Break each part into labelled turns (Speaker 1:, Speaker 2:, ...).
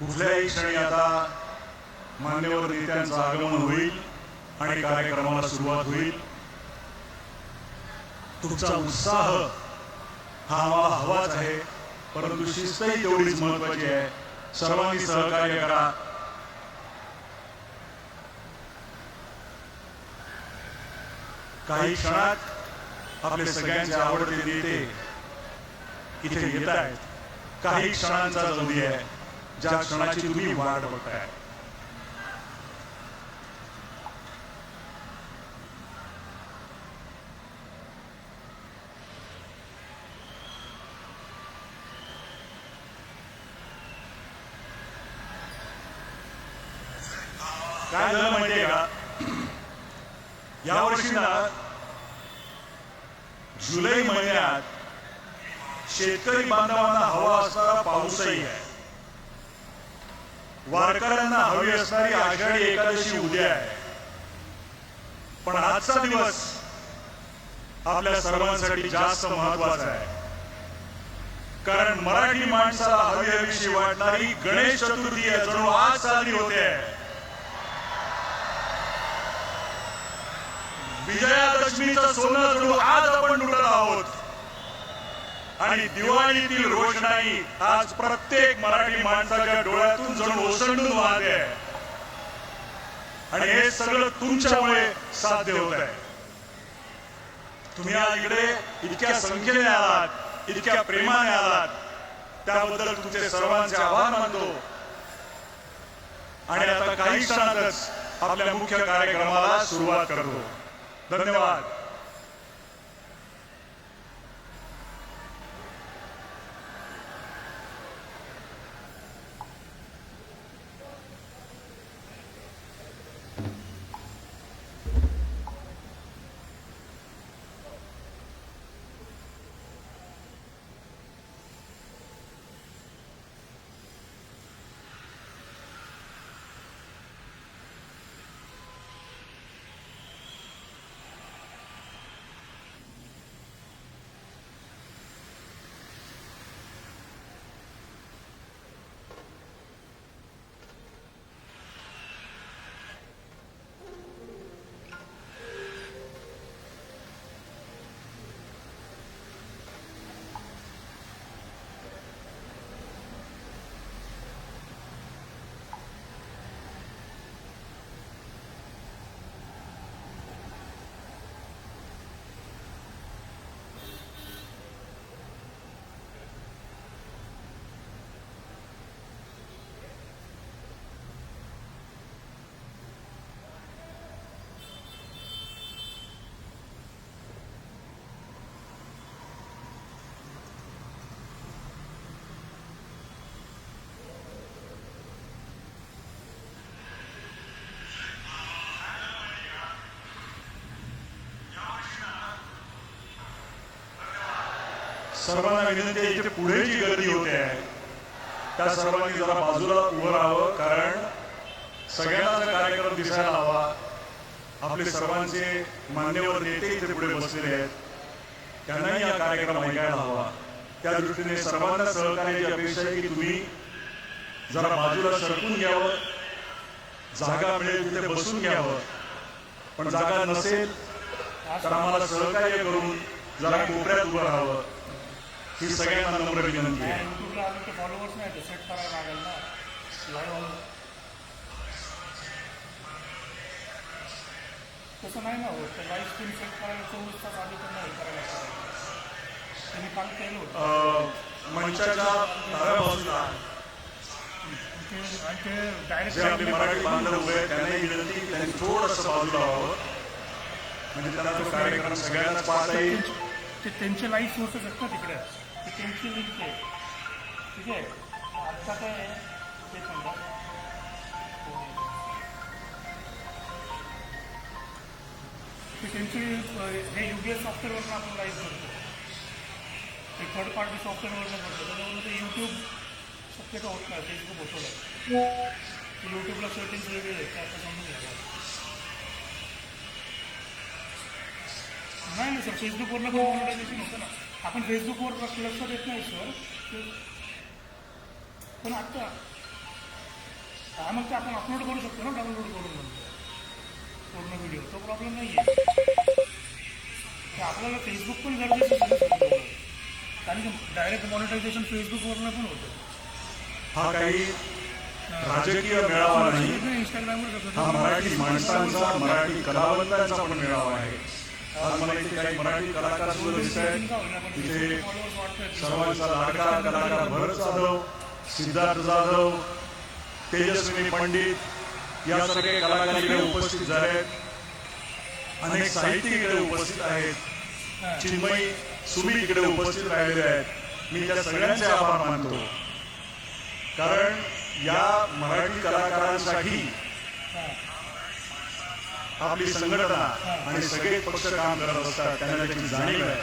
Speaker 1: कुठल्याही क्षणी आता मान्यवर नेत्यांचं आगमन होईल आणि कार्यक्रमाला सुरुवात होईल. तुमचा उत्साह हा आम्हाला हवाच आहे, परंतु शिस्तही तेवढीच महत्वाची आहे. सर्वांनी सहकार्य करा. काही क्षणात आपले सगळ्यांचे आवडते नेते इथे येत आहेत. काही क्षणांचा जल्दी आहे, ज्या क्षणाची तुम्ही वाट बघताय. काय झालं माहितीये का, यावर्षी ना जुलै महिन्यात शेतकरी बांधवांना हवा असणारा पाऊसही आहे. वारकऱ्यांना हवी असणारी आषाढी एकादशी उद्या आहे. पण आजचा दिवस आपल्या सर्वांसाठी जास्त महत्वाचा आहे, कारण मराठी माणसाला हवी हवीशी वाटणारी गणेश चतुर्थी जणू आज साजरी होते. विजयादशमीचं सोनं जणू आज आपण लुटत आहोत आणि दिवाळीतील रोषणाई आज प्रत्येक मराठी माणसाच्या डोळ्यातून जणू ओसंडून वाहते आहे. आणि हे सगळं तुमच्यामुळे साध्य होत आहे. तुम्ही आज इकडे इतक्या संख्येने आलात, इतक्या प्रेमाने आलात, त्याबद्दल तुमचे सर्वांचे आभार मानतो. आणि आता काही क्षणातच आपल्या मुख्य कार्यक्रमाला सुरुवात करतो. धन्यवाद. सर्वांना विनंती आहे, इथे पुढे जी गर्दी होते आहे त्या सर्वांनी जरा बाजूला उभं राहावं, कारण सगळ्यांना जर कार्यक्रम दिसायला हवा. आपले सर्वांचे मान्यवर नेते इथे पुढे बसलेले आहेत, त्यांनाही हा कार्यक्रम ऐकायला हवा. त्या दृष्टीने सर्वांना सहकार्याची अपेक्षा आहे की तुम्ही जरा बाजूला सरकून घ्यावं, जागा मिळेल तिथे बसून घ्यावं. पण जागा नसेल तर आम्हाला सहकार्य करून जरा कोपऱ्यात उभं राहावं, ही सगळ्यांना नम्र विनंती आहे.
Speaker 2: फॉलोअर्स नाही ते सेट करायला लागेल ना लाईव्ह. तसं नाही ना होत, तर लाईव्ह स्ट्रीम सेट करायला 24 तास आधी पण नाही करायला त्यांनी काल केलं होतं.
Speaker 1: मंचाच्या डाव्या बाजूला जे आपले मराठी बांधव उभे आहेत त्यांनाही विनंती की त्यांनी थोडंसं बाजूला व्हावं, म्हणजे त्यांना तो कार्यक्रम सगळ्यांनाच पाहता येईल.
Speaker 2: ते त्यांचे लाईव्ह सोर्सेस आहेत ना तिकडे, ते त्यांची लिंक आहे. ठीक आहे, आत्ता काय ते सांगा ते त्यांची हे UBS सॉफ्टवेअरवरून आपण लाईव्ह करतो, ते थर्ड पार्टी सॉफ्टवेअरवरून करतो. त्याच्यावरून ते यूट्यूब शक्यतो होत नाही, फेसबुक होतं. यूट्यूबला सेटिंग्स वेगळे आहेत, ते आता समजून घ्यायला. नाही ना सर, फेसबुकवरनं पण मॉनिटायझेशन होतं ना. आपण फेसबुकवर लक्ष देत नाही सर, पण आत्ता हा मग ते आपण अपलोड करू शकतो ना, डाउनलोड करून नंतर पूर्ण व्हिडिओ, तो प्रॉब्लेम नाही आहे. ते आपल्याला फेसबुक पण गरजेचं आहे ना सगळं, कारण की डायरेक्ट मॉनिटायझेशन फेसबुकवरनं पण होतं.
Speaker 1: हा काही राजकीय मेळावा नाही,
Speaker 2: इंस्टाग्रामवर
Speaker 1: हा मराठी माणसांचा, मराठी कलावंतांचा पण मेळावा आहे. आज मला इथे काही मराठी कलाकार सुद्धा दिसत आहेत. तिथे सर्वांचा लाडका कलाकार भरत जाधव, सिद्धार्थ जाधव, तेजस्विनी पंडित यासारखे कलाकार इकडे उपस्थित झाले. अनेक साहित्यिक इकडे उपस्थित आहेत. चिन्मयी सुमी इकडे उपस्थित राहिलेले आहेत. मी त्या सगळ्यांचे आभार मानतो, कारण या मराठी कलाकारांसाठी आपली संघटना आणि सगळे पक्ष काम करत असतात, त्यांना त्याची जाणीव आहे.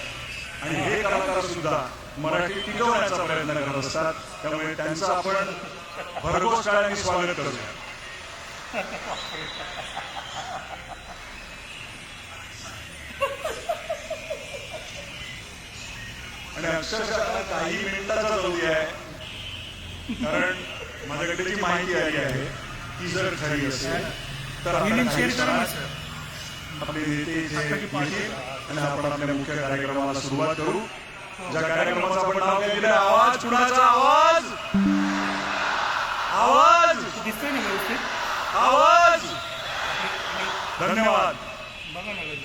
Speaker 1: आणि हे कलाकार सुद्धा मराठी टिकवण्याचा प्रयत्न करत असतात. त्यामुळे त्यांचं आपण भरघोस टाळ्यांनी स्वागत करूया. आणि अक्षरशः काही मिनिटाचा जरुरी आहे, कारण माझ्याकडे जी माहिती आली आहे ती जर खरी असेल तर आपले नेते जे येतील आणि आपण आपल्या मुख्य कार्यक्रमाला सुरुवात करू. ज्या कार्यक्रमाचं आपण नाव काय दिलं, आवाज कुणाचा, आवाज आवाज
Speaker 2: दिसतोय ना व्यवस्थित
Speaker 1: आवाज. धन्यवाद.
Speaker 2: बघा ना लगेच.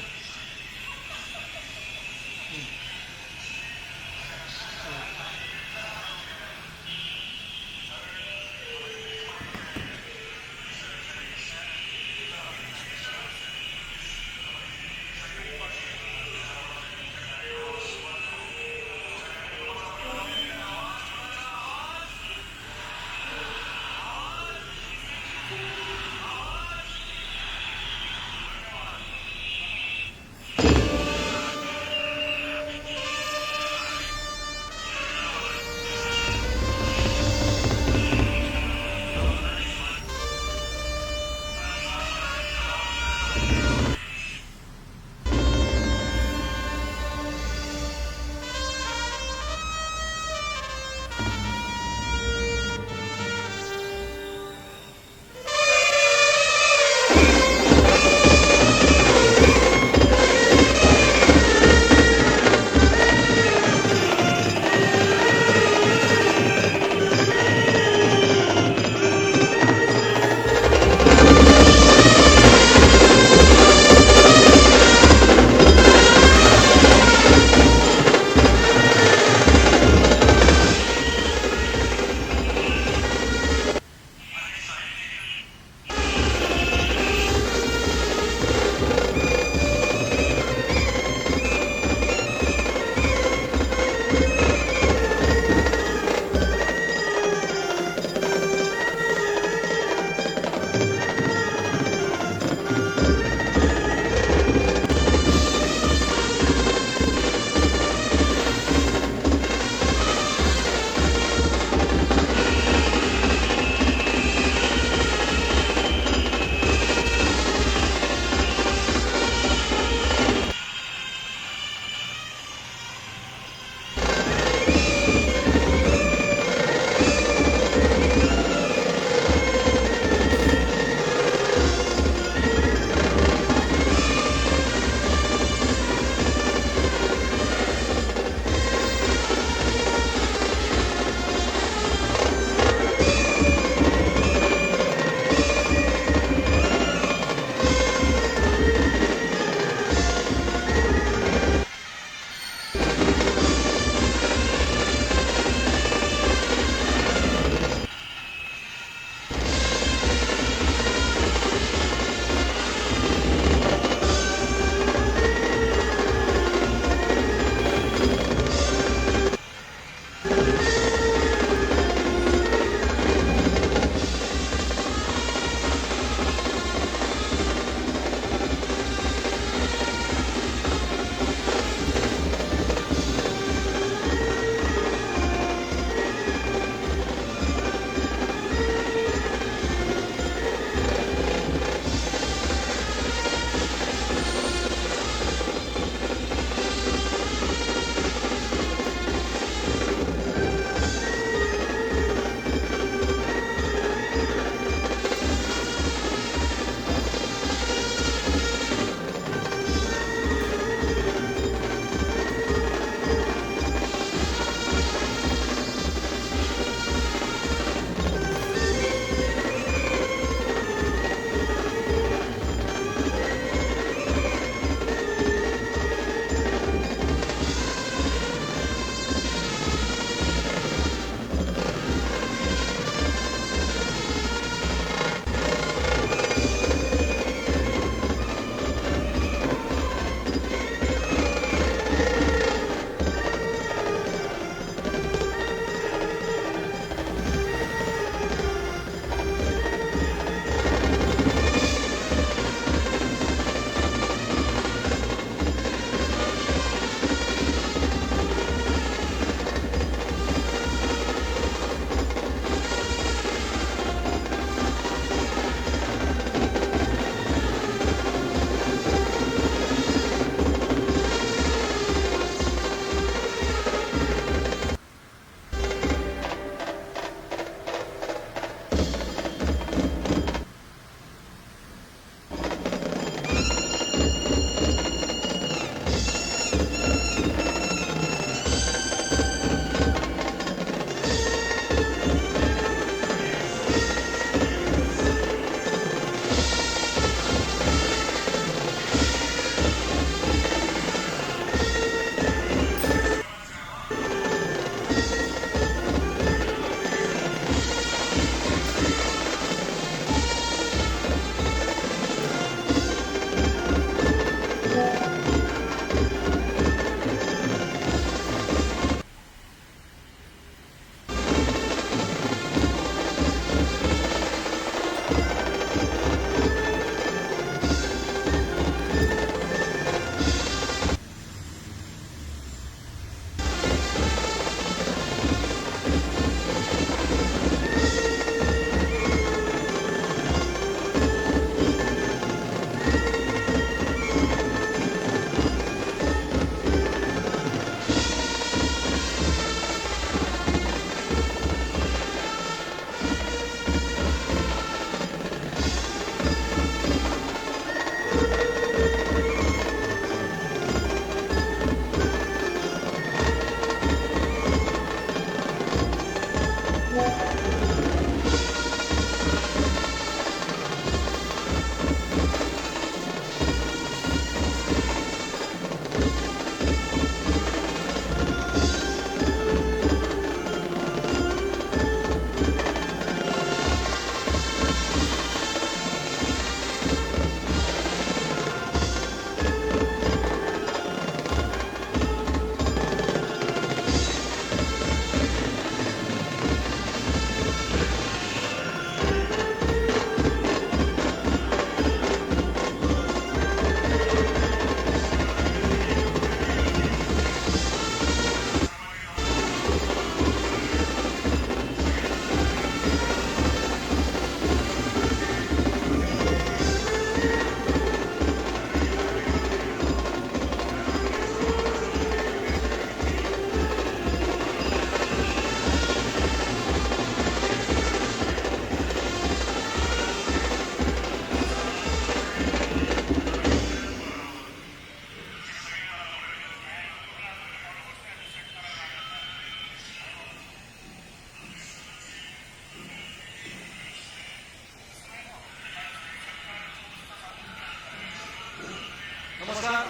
Speaker 1: नमस्कार.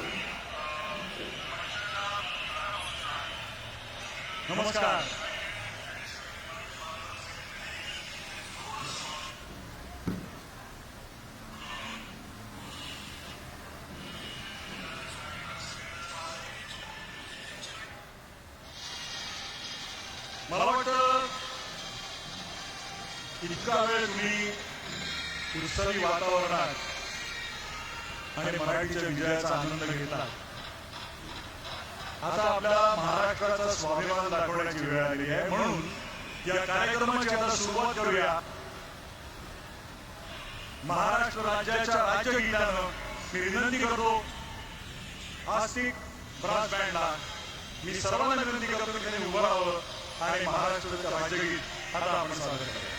Speaker 1: नमस्कार. मला वाटतं इतका वेळ तुम्ही उत्सवी वातावरणात आणि मराठीच्या विजयाचा आनंद घेतला. आता आपल्याला महाराष्ट्राचा स्वाभिमान दाखवण्याची वेळ आली आहे. म्हणून या कार्यक्रमाची आता सुरुवात करूया. महाराष्ट्र राज्याच्या राज्यगीतानं मी विनंती करतो आस्तिक ब्रास बँडला, मी सर्वांना विनंती करतो की त्यांनी उभं राहावं आणि महाराष्ट्राचं राज्यगीत आता आपण सादर करूया.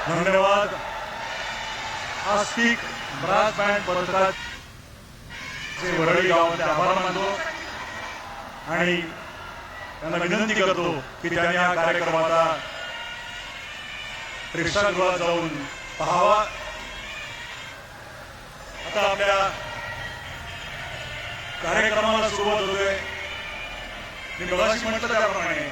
Speaker 1: धन्यवाद. आस्तिक ब्रास बँड पथकाचे वरळी गावामध्ये आभार मानतो आणि त्यांना विनंती करतो की त्यांनी हा कार्यक्रमाचा प्रेक्षागृहात जाऊन पाहावा. आता आपल्या कार्यक्रमाला सुरुवात होते. मी मगाशी म्हटलं त्याप्रमाणे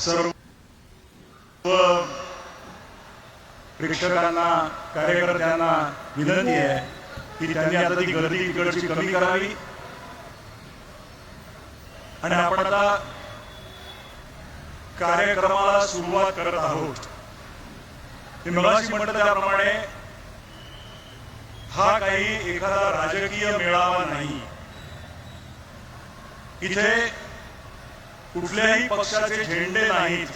Speaker 1: सर्व प्रेक्षकांना कार्यकर्त्यांना विनंती आहे की त्यांनी आता ती गर्दी तिकडची कमी करावी आणि आपण आता कार्यक्रमाला सुरुवात करत आहोत. मी मगाशी म्हटलं त्याप्रमाणे हा काही एखादा राजकीय मेळावा नाही. इथे कुठल्याही पक्षाचे झेंडे नाहीत.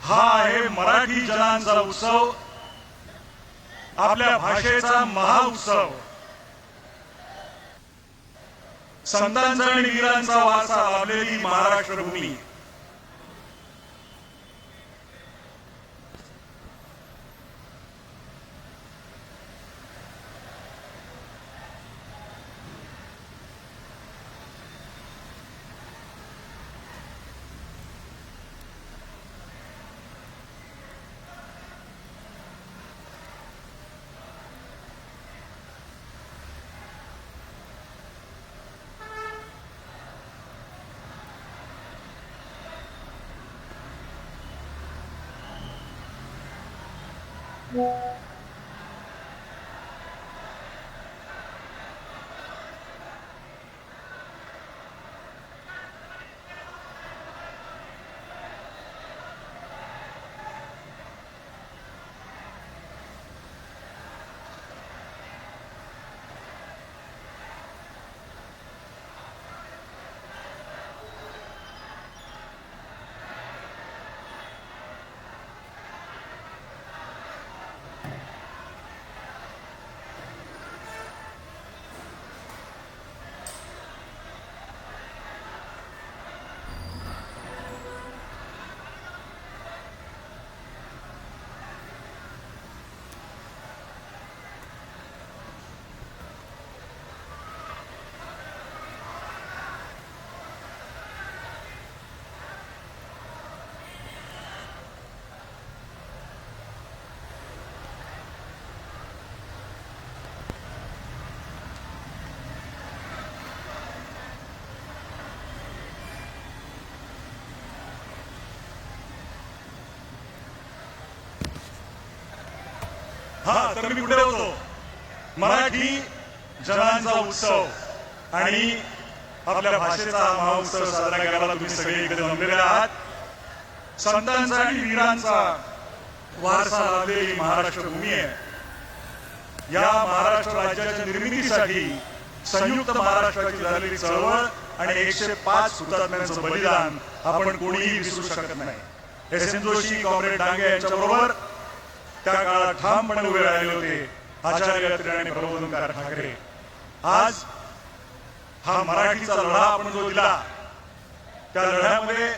Speaker 1: हा आहे मराठी जनांचा उत्सव, आपल्या भाषेचा महाउत्सव, संतांचा आणि वीरांचा वारसा लाभलेली महाराष्ट्र भूमी. हा तर मी कुठे होतो? मराठी जनांचा उत्सव आणि आपल्या भाषेचा महोत्सव साजरा करायला तुम्ही सगळे इकडे जमलेले आहात. संतांचा आणि वीरांचा वारसा लाभलेली महाराष्ट्र भूमी आहे. या महाराष्ट्र राज्याच्या निर्मितीसाठी संयुक्त महाराष्ट्राची झालेली चळवळ आणि 105 हुतात्म्यांचं बलिदान आपण कोणीही विसरू शकत नाही. S N Joshi, comrade Dange यांच्या बरोबर त्या काळात ठामपणे उभे राहिले होते आचार्य अत्रे आणि प्रबोधनकार ठाकरे. आज हा मराठीचा लढा आपण जो दिला त्या लढ्यामध्ये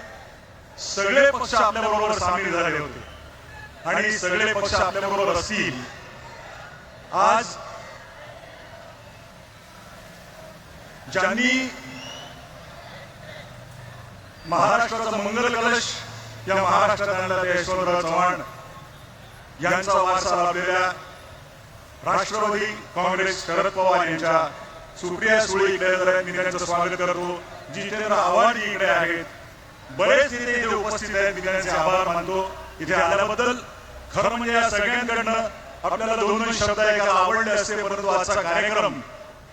Speaker 1: सगळे पक्ष आपल्या बरोबर सामील झाले होते आणि सगळे पक्ष आपल्या बरोबर असतील. आज ज्यांनी महाराष्ट्राचा मंगल कलश या महाराष्ट्रात आणला ते यशवंतराव चव्हाण यांचा वारसा लाभलेल्या राष्ट्रवादी काँग्रेस शरद पवार यांच्या सुप्रिया सुळे इकडे आहेत. मी त्यांचं स्वागत करतो. जितेंद्र आव्हाड इकडे आहेत. बरेच नेते इथे उपस्थित आहेत. मी त्यांचे आभार मानतो इथे आल्याबद्दल. खरं म्हणजे या सगळ्यांकडनं आपल्याला दोन शब्द ऐकायला आवडले असते, परंतु आजचा कार्यक्रम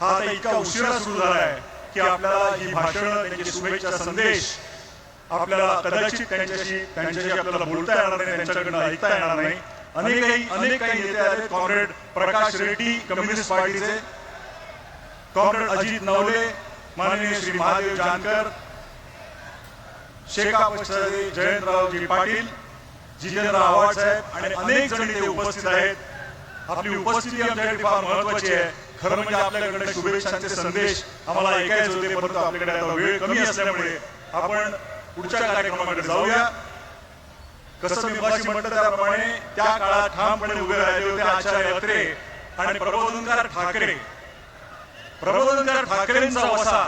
Speaker 1: हा आता इतका उशिरा सुरू झाला आहे की आपल्याला ही भाषणं, त्यांचे शुभेच्छा संदेश आपल्याला कदाचित त्यांच्याशी आपल्याला बोलता येणार नाही, त्यांच्याकडनं ऐकता येणार नाही. अनेक काही नेते आले. कॉम्रेड प्रकाश रेड्डी कम्युनिस्ट पार्टीचे, कॉम्रेड अजित नवले, माननीय श्री महादेव जानकर, शेका पक्षाचे जयंतरावजी पाटील, जितेंद्र आव्हाड साहेब आणि अनेक जण इथे उपस्थित आहेत. आपली उपस्थिती आमच्यासाठी फार महत्वाची आहे. खरं म्हणजे आपल्याकडे शुभेच्छांचे संदेश आम्हाला ऐकायचे होते, परंतु आपल्याकडे आता वेळ कमी असल्यामुळे आपण पुढच्या कार्यक्रमाकडे जाऊया. कसं मी मगाशी म्हटलं त्याप्रमाणे त्या काळात ठामपणे उभे राहिले होते आचार्य अत्रे आणि प्रबोधनकार ठाकरे. प्रबोधनकार ठाकरेंचा वसा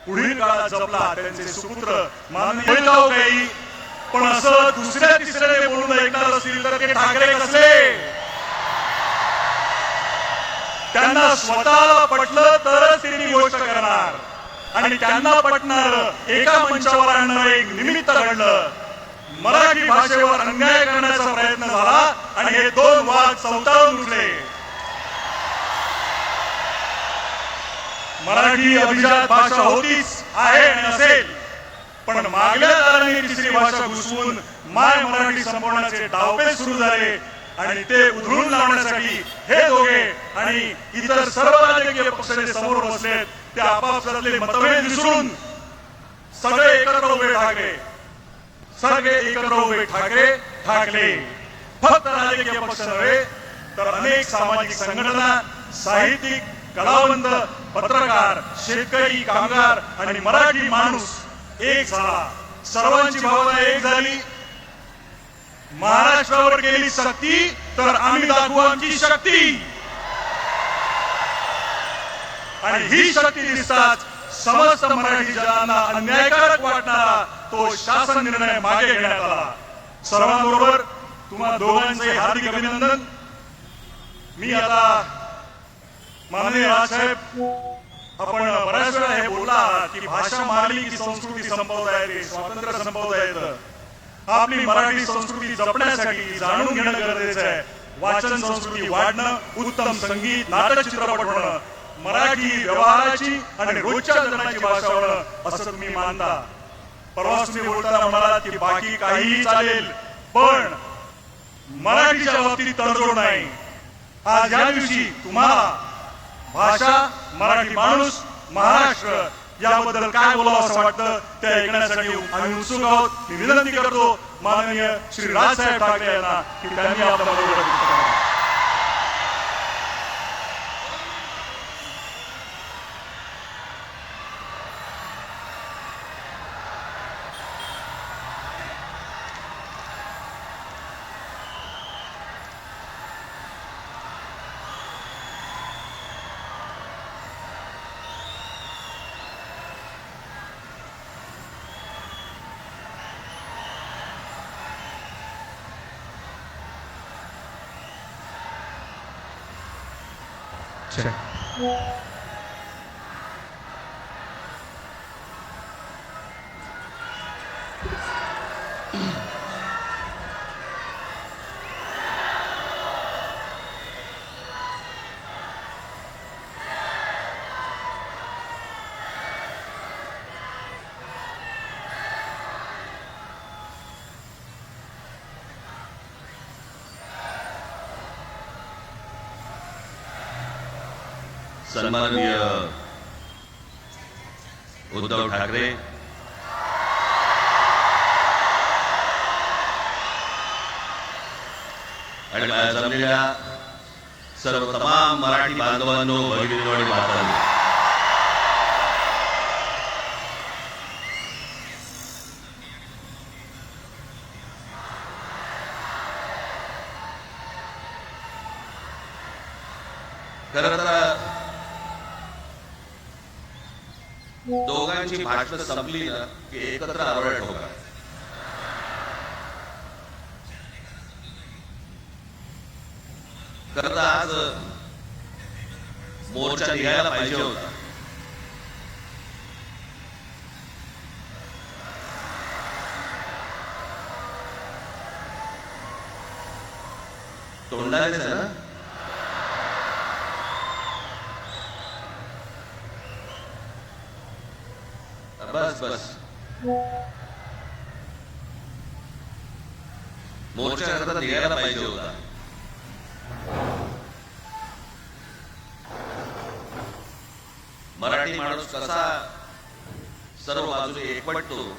Speaker 1: पुढील काळात जपला त्यांचे सुपुत्र माननीय काही. पण असं दुसऱ्या तिसऱ्याने बोलून ऐकणार असतील तर ते ठाकरे कसले? त्यांना स्वतःला पटलं तरच ते ती गोष्ट करणार आणि त्यांना पटणार एका मंचावर आणणार एक निमित्त घडलं. मराठी भाषेवर अन्याय करण्याचा प्रयत्न झाला आणि हे दोन वाद चौताळून उठले. मराठी अभिजात भाषा होतीच, आहे आणि असेल, पण मागल्या दाराने तिसरी भाषा घुसवून माय मराठी संपवण्याचे डावपेच सुरू झाले आणि ते उधळून लावण्यासाठी हे दोघे आणि इतर सर्व राजकीय पक्षाचे समोर बसलेत. ते आपापसातले मतभेद विसरून सगळे एकत्र उभे ठाकले. सगळे एकत्र उभे ठाकले. फक्त राजकीय पक्ष नव्हे तर अनेक सामाजिक संघटना, साहित्यिक, कलावंत, पत्रकार, शेतकरी, कामगार आणि मराठी माणूस एक झाला. सर्वांची भावना एक झाली. महाराष्ट्रावर केली सक्ती तर आम्ही दाखवू आमची शक्ती. आणि ही शक्ती दिसताच समस्त मराठी जनांना अन्यायकारक वाटणारा तो शासन निर्णय मागे घेण्यात आला. सर्वांबरोबर तुम्हा दोघांचे हार्दिक अभिनंदन. मी आता माननीय राजसाहेब, आपण बऱ्याच वेळा हे बोलला की भाषा मारली की संस्कृती संपवता येते, स्वातंत्र्य संपवता येतं. आपली मराठी संस्कृती जपण्यासाठी जाणून घेणं गरजेचं आहे. वाचन संस्कृती वाढणं, उत्तम संगीत, नाटक, चित्रपट होणं, मराठी व्यवहाराची आणि रोजच्या जगण्याची भाषा होणं असं तुम्ही मानता. परवा तुम्ही बोलताना म्हणालात की बाकी काहीही चालेल पण मराठीच्या बाबतीत तडजोड नाही. आज या दिवशी तुम्हाला भाषा, मराठी माणूस, महाराष्ट्र याबद्दल काय बोलावं असं वाटतं ते ऐकण्यासाठी आम्ही उत्सुक आहोत. मी विनंती करतो माननीय श्री राजसाहेब ठाकरे यांना की त्यांनी आपला मनोगत व्यक्त करावा.
Speaker 3: सन्माननीय उद्धव ठाकरे, आणि जमलेल्या सर्व तमाम मराठी बांधवांनो, भगिनींनो आणि मातांनो, खरं तर दोघांची भाषणं संपली ना की एकत्र आरवळ ठोका. खरं तर आज मोर्चा निघायला पाहिजे होता. तोंडानेच आहे ना. बस बस मोर्चा करता निघायला पाहिजे होता. मराठी माणूस कसा सर्व बाजूने एकवटतो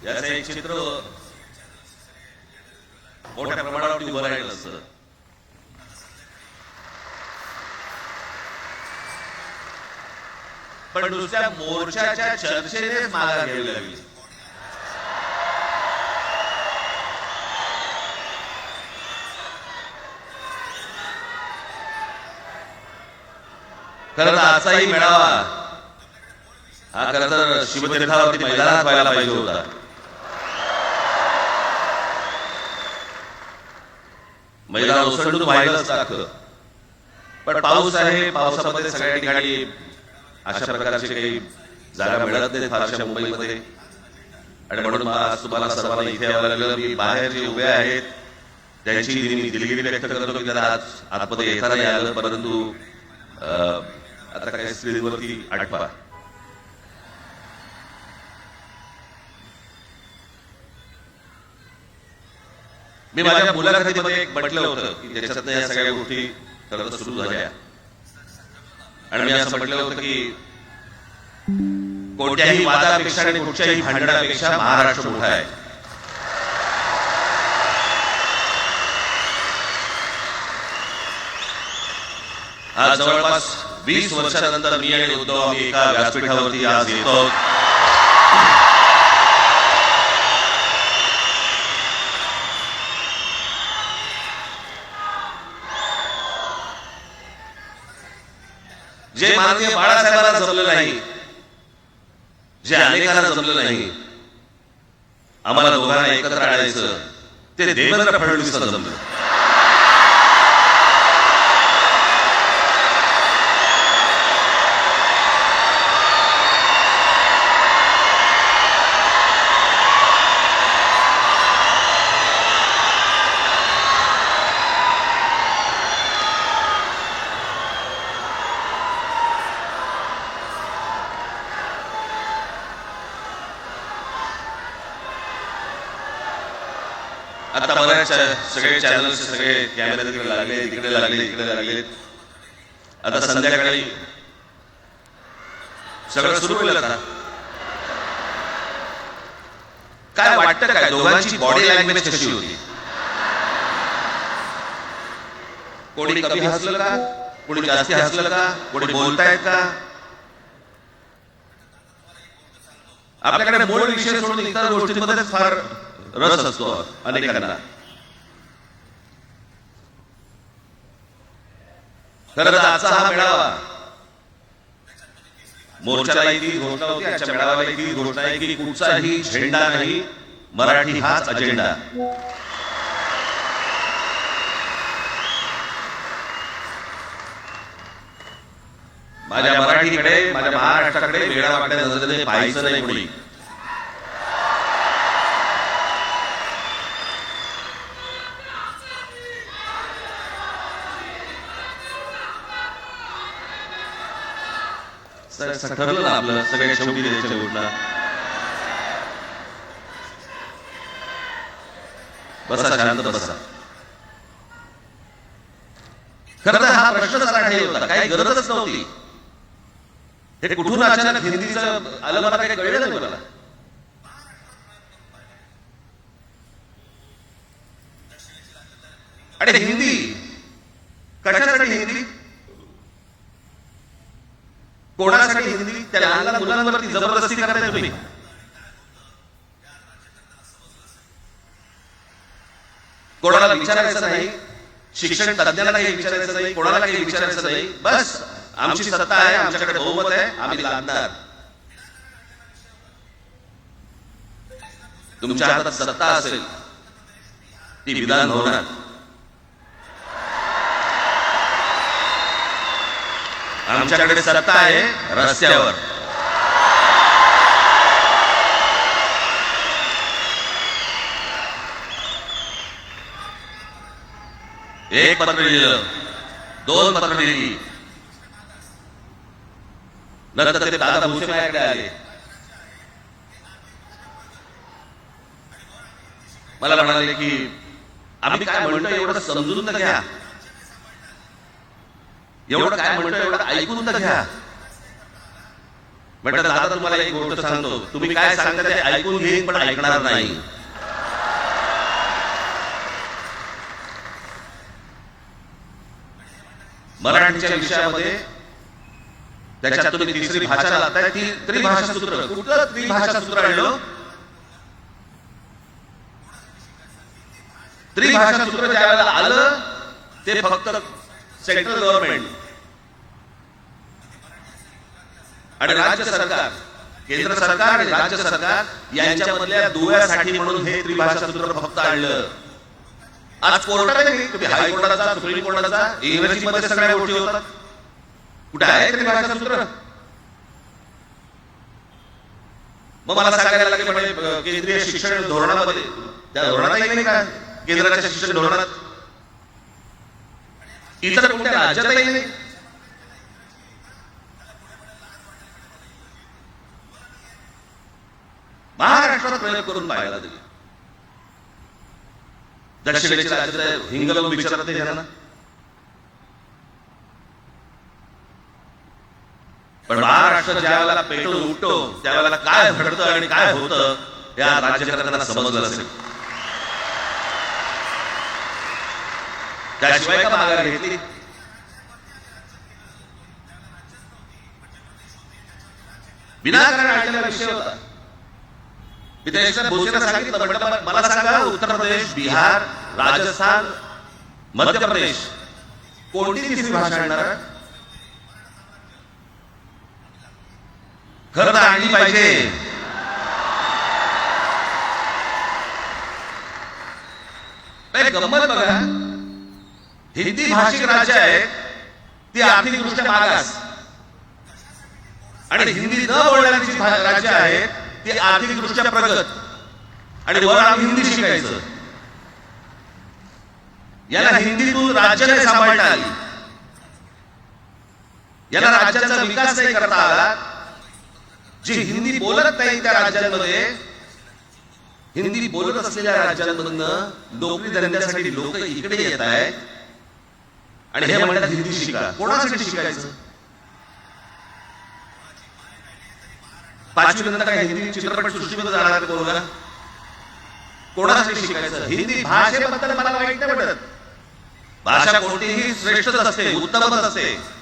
Speaker 3: याचं एक चित्र मोठ्या प्रमाणावरती उभं राहिलं असतं. पण नुसत्या मोर्चाच्या चर्चेनेच माघार घ्यावी लागली. खरं तर आजचाही मेळावा हा खरं तर शिवतीर्थावरती मैदानात व्हायला पाहिजे होता. मैदान ओसंडून व्हायलाच लागतं. पण पाऊस आहे, पावसामध्ये सगळ्या ठिकाणी अशा प्रकारचे काही जागा मिळत नाहीत फारशा मुंबईमध्ये. आणि म्हणून आज तुम्हाला सर्वांना इथे यावं लागलं. मी बाहेर जे उभे आहेत त्यांची मी दिलगिरी व्यक्त करतो की त्यांना आज आतमध्ये येता नाही आलं. परंतु आता काही स्क्रीनवरती आठवा. मी माझ्या मुलाखतीमध्ये एक म्हटलं होतं की त्याच्यातनं या सगळ्या गोष्टी खरं तर सुरू झाल्या. आणि मी असं म्हटलं होतं की कोणत्याही वादापेक्षा आणि कुठच्याही भांडणापेक्षा महाराष्ट्र मोठा आहे. आज जवळपास 20 वर्षानंतर मी आणि उद्धव आम्ही एका व्यासपीठावरती आज येतो. जे माननीय बाळासाहेबांना जमलं नाही, जे अनेकांना जमलं नाही, आम्हाला दोघांना एकत्र आणायचं ते देवेंद्र फडणवीसला जमलं. आता बऱ्याच सगळे चॅनल सगळे कॅमेरे तिकडे लागले, इकडे लागले, इकडे लागले. आता संध्याकाळी सगळं सुरू होईल. आता काय वाटतं काय दोघांची बॉडी लँग्वेज कशी होती? कोणी कमी हसलं का, कोणी जास्ती हसलं का, कोणी बोलतायत का? आपल्याकडे मूळ विषय सोडून इतर गोष्टींमध्ये फार रस असतो अनेकांना. खरं तर आजचा हा मेळावा मोर्चाला ती घोषणा होती, आजच्या मेळाव्याला ती घोषणा आहे की कुठचाही झेंडा नाही, मराठी हाच अजेंडा. माझ्या मराठीकडे, माझ्या महाराष्ट्राकडे वेगळ्या वाटण्या नजरेने पाहायचं नाही कोणी. ठरलं ना आपलं सगळ्या शेवटी द्यायच्या घोषणा. बसा, शांत बसा. खरं तर हा प्रश्न सारा ठेवला होता, काही गरजच नव्हती. हे कुठून अचानक हिंदीचं आलं मला काही कळलं नाही मला. आणि हिंदी कशासाठी हिंदी, कोणासाठी हिंदी? त्या लहान लहान मुलांवरती जबरदस्ती करताय तुम्ही. कोणाला विचारायचं नाही, शिक्षण तज्ञांना काही विचारायचं नाही, कोणाला काही विचारायचं नाही. बस आमची सत्ता आहे, आमच्याकडे बहुमत आहे, आम्ही लादणार. तुमच्या हातात सत्ता असेल ती विधान भवनात, आमच्याकडे सत्ता आहे रस्त्यावर. एक पत्र लिहिलं, 2 पत्र लिहिली, नंतर ते दादा भुसे माझ्याकडे आले. मला म्हणाले की आम्ही काय म्हणतो एवढं समजून तर घ्या, एवढं काय म्हणतो एवढं ऐकून तर घ्या. म्हटलं दादा तुम्हाला एक गोष्ट सांगतो, तुम्ही काय सांगता ते ऐकून घेईन पण ऐकणार नाही. मराठीच्या विषयामध्ये त्याच्यात तुम्ही तिसरी भाषा लावताय, ती त्रिभाषा सूत्र. कुठलं त्रिभाषा सूत्र आणलं? त्रिभाषा सूत्र ज्या वेळेला आलं ते फक्त सेंट्रल गव्हर्नमेंट आणि राज्य सरकार, केंद्र सरकार आणि राज्य सरकार यांच्यामधल्या दुव्यासाठी म्हणून हे त्रिभाषा सूत्र फक्त आणलं. आज कोर्टात नाही, तुम्ही हायकोर्टात जा, सुप्रीम कोर्टात जा, इंग्रजीमध्ये सगळ्या गोष्टी होतात. कुठे आहे त्रिभाषा सूत्र? मग मला सांगायला लागेल म्हणजे केंद्रीय शिक्षण धोरणामध्ये, त्या धोरणातही नाही का, केंद्राच्या शिक्षण धोरणात, इतर कोणत्या राज्यातही नाही. महाराष्ट्रात प्रयोग करून पाहायला दिले. दक्षिणेच्या राज्यात हिंगलम विचारत नाही त्यांना, पण महाराष्ट्र ज्या वेळेला पेटून उठतो त्यावेळेला काय घडतं आणि काय होतं या राज्यकर्त्यांना समजलं असेल. त्याशिवाय का माघार घेतली? विनाकारण आणलेला विषय होता. भोसेने सांगितलं, म्हटलं मला सांगा उत्तर प्रदेश, बिहार, राजस्थान, मध्य प्रदेश कोणती तिसरी भाषा आणणार? खरं तर आणली पाहिजे. गंमत बघा, हिंदी भाषिक राज्य आहे ती आर्थिकदृष्ट्या मागास, आणि हिंदी न बोलणारी राज्य आहे ती आर्थिकदृष्ट्या प्रगत, आणि वर आम्ही हिंदी शिकायचं. याला हिंदीतून राज्य नाही सांभाळता आली, याला राज्याचा विकास नाही करता आला. जी हिंदी बोलत नाही त्या राज्यांमध्ये, हिंदी बोलत असलेल्या राज्यांमधनं नोकरी धंद्यासाठी लोक इकडे येत आहेत आणि हे म्हणतात हिंदी शिका. कोणासाठी शिकायचं? पाचवी नंतर काय हिंदी चित्रपट सृष्टीमध्ये जाणार कोणाला? कोणासाठी शिकायचं? हिंदी भाषेबद्दल मला वाईट नाही वाटत. भाषा कोणतीही श्रेष्ठच असते, उत्तमच असते.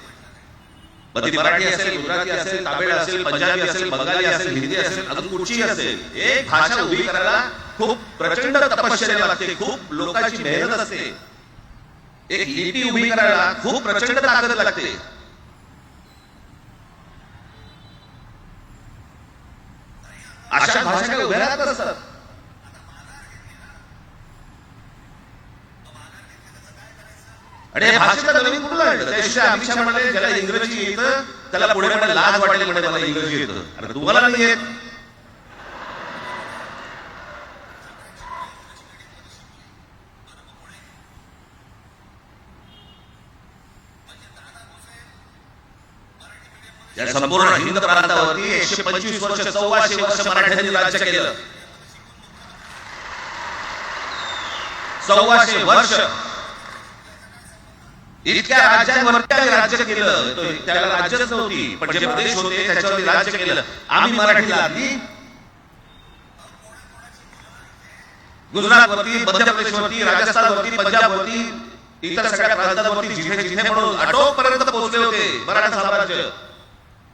Speaker 3: ती मराठी असेल, गुजराती असेल, तामिळ असेल, पंजाबी असेल, बंगाली असेल, हिंदी असेल, अजून कुठची असेल, एक भाषा उभी करायला खूप प्रचंड तपश्चर्या लागते, खूप लोकांची मेहनत असते. एक लिपी उभी करायला खूप प्रचंड ताकद लागते. अशा भाषा काय उभ्या राहत असतात? आणि भाषेला नवीन कुठलं आणलं? त्याशिवाय अमित शहा म्हणाले ज्याला इंग्रजी येतं त्याला पुढे म्हणाले लाज वाटेल, म्हणे मला इंग्रजी येतं. अरे तुम्हाला नाही येत. या संपूर्ण हिंद प्रांतावरती 125 वर्ष 1400 वर्ष मराठ्यांनी राज्य केलं. 1400 वर्ष इतक्या राज्यांवरती आम्ही राज्य केलं. त्याला राज्यच नव्हती, पण जे प्रदेश होते त्याच्यावरती राज्य केलं. आम्ही मराठी लादली गुजरातवरती, मध्य प्रदेशवरती, राजस्थानवरती, पंजाबवरती, इतर सगळ्या प्रांतांवरती जिथे जिथे म्हणून आटोपर्यंत पोहोचले होते मराठा साम्राज्य.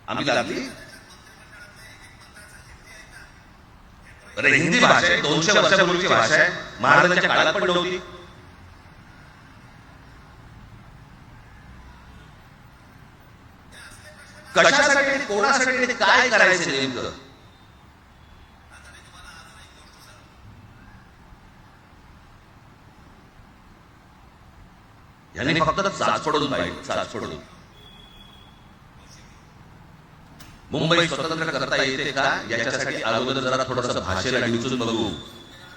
Speaker 3: आम्ही लादली. हिंदी भाषा 200 वर्षापूर्वीची भाषा आहे, महाराजांच्या काळात पण नव्हती. कशासाठी, कोणासाठी, काय करायचं नेमकं? यांनी फक्त चाच पडून पाहिजे, चाच पडून. मुंबई स्वतंत्र करता येते का याच्यासाठी अगोदर जरा थोडंसं भाषेला डिचून बघू.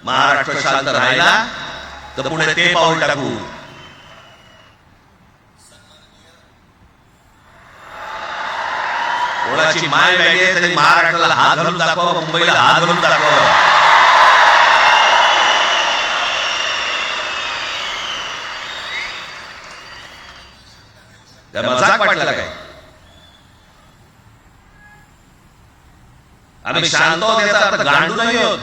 Speaker 3: महाराष्ट्र शांत राहिला तर पुढे ते पाऊल टाकू. कोणाची माय वेगळी आहे तरी महाराष्ट्राला हात घालून दाखवा, मुंबईला हात घालून दाखवा. काय मजाक वाटला काय? आम्ही शांत आहोत याचा अर्थ गांडू नाही आहोत.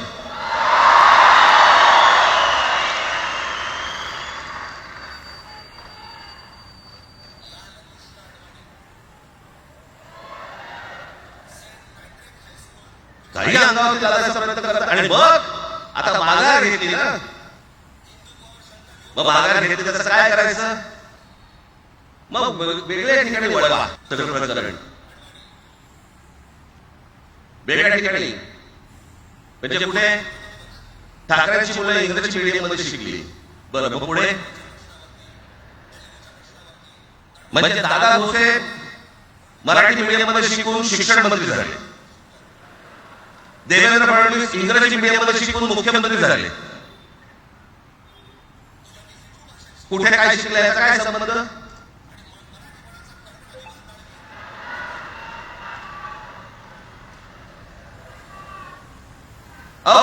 Speaker 3: काही अंगावरती लादायचा प्रयत्न करतात आणि बघ आता माघार घेतली ना, मग माघार घेतली त्याचं काय करायचं? मग वेगळ्या ठिकाणी वळवा सगळं प्रकरण, वेगळ्या ठिकाणी. म्हणजे पुढे ठाकरेंची मुलं इंग्रजी मीडियम मध्ये शिकली, बरं मग पुढे म्हणजे दादा भोसे मराठी मीडियम मध्ये शिकून शिक्षण मंत्री झाले, देवेंद्र फडणवीस इंग्रजी मीडियम मध्ये शिकून मुख्यमंत्री झाले. कुठे काय शिकले याचा काय संबंध?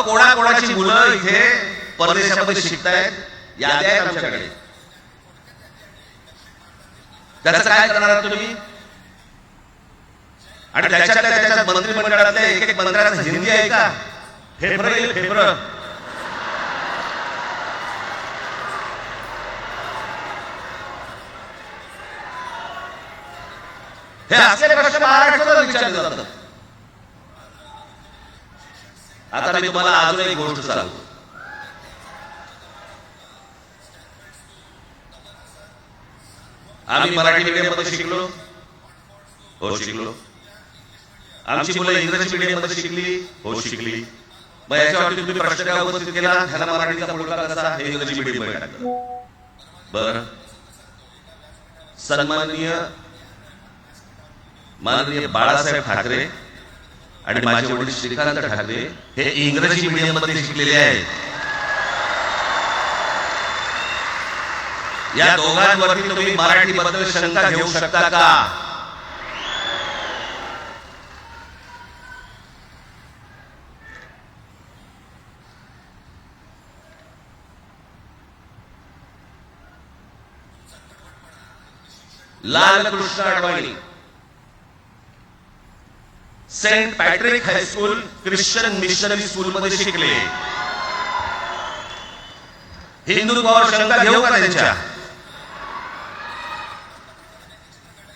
Speaker 3: कोणाकोणाची मुलं इथे परदेशामध्ये शिकतायत, याद्या आहेत आमच्याकडे. त्याचं काय करणार आहात तुम्ही? आणि त्याच्यात मंत्रिमंडळातल्या एक एक मंत्र्याचं हिंदी आहे का? फेफरं येईल, फेफरं. हे असले प्रश्न महाराष्ट्रात विचारले जातात. आता मी तुम्हाला अजून एक गोष्ट सांगतो. आम्ही मराठी मीडियम मध्ये शिकलो, हो शिकलो. आमची मुलं इंग्रजी मीडियम मध्ये शिकली, हो शिकली. मग याच्यावरती तुम्ही प्रश्न काय उपस्थित केला? ह्याला मराठीचा मुलगा कसा हे इंग्रजी मीडियम मध्ये टाकलं. बरं, माननीय बाळासाहेब ठाकरे आणि माझे वडील श्रीकांत ठाकरे हे इंग्रजी मीडियम मध्ये शिकलेले आहेत. या दोघांवरती तुम्ही मराठी बद्दल शंका घेऊ शकता का? Lalkrishna Advani saint Patrick high school Christian missionary school मध्ये शिकले. हिंदुत्वावर शंका घेऊ का त्यांच्या?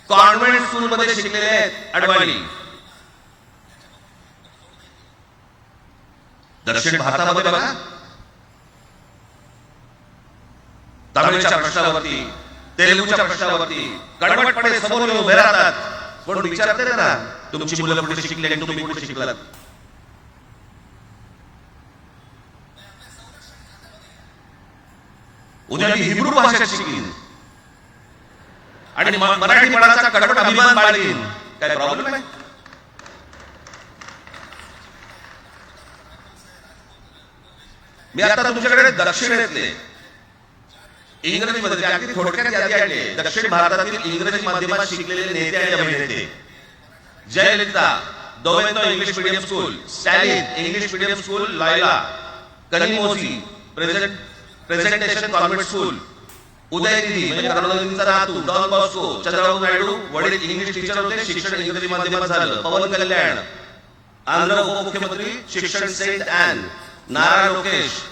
Speaker 3: कॉन्व्हेंट स्कूल मध्ये शिकलेले आहेत अडवाणी. दक्षिण भारतामध्ये बघा, तमिळच्या प्रश्नावरती, तेलुगूच्या प्रश्नावरती कडवटपणे समोर उभे राहतात. कोण विचारते ना तुमची मुलं कुठे शिकली आणि तुम्ही कुठे शिकलात? उद्या मी हिब्रू भाषा शिकलीन आणि मराठीपणाचा कडवट अभिमान बाळगीन, काय प्रॉब्लेम आहे? मी आता तुमच्याकडे दक्षिणेतले इंग्रजीमध्ये अगदी थोडक्यात यादी आणली. दक्षिण भारतातील इंग्रजी माध्यमात शिकलेले नेते आणि अभिनेते: जयललिता दोवेंदो English medium school, Stalin English medium school लायला, Kanimozhi presentation convent school, Udhayanidhi म्हणजे करुणानिधींचा नातू डॉन बॉस्को, चंद्रबाबू नायडू वडील इंग्लिश टीचर होते, शिक्षण इंग्रजी माध्यमात झालं. पवन कल्याण आंध्र उपमुख्यमंत्री, शिक्षण सेंट ॲन. नारा लोकेश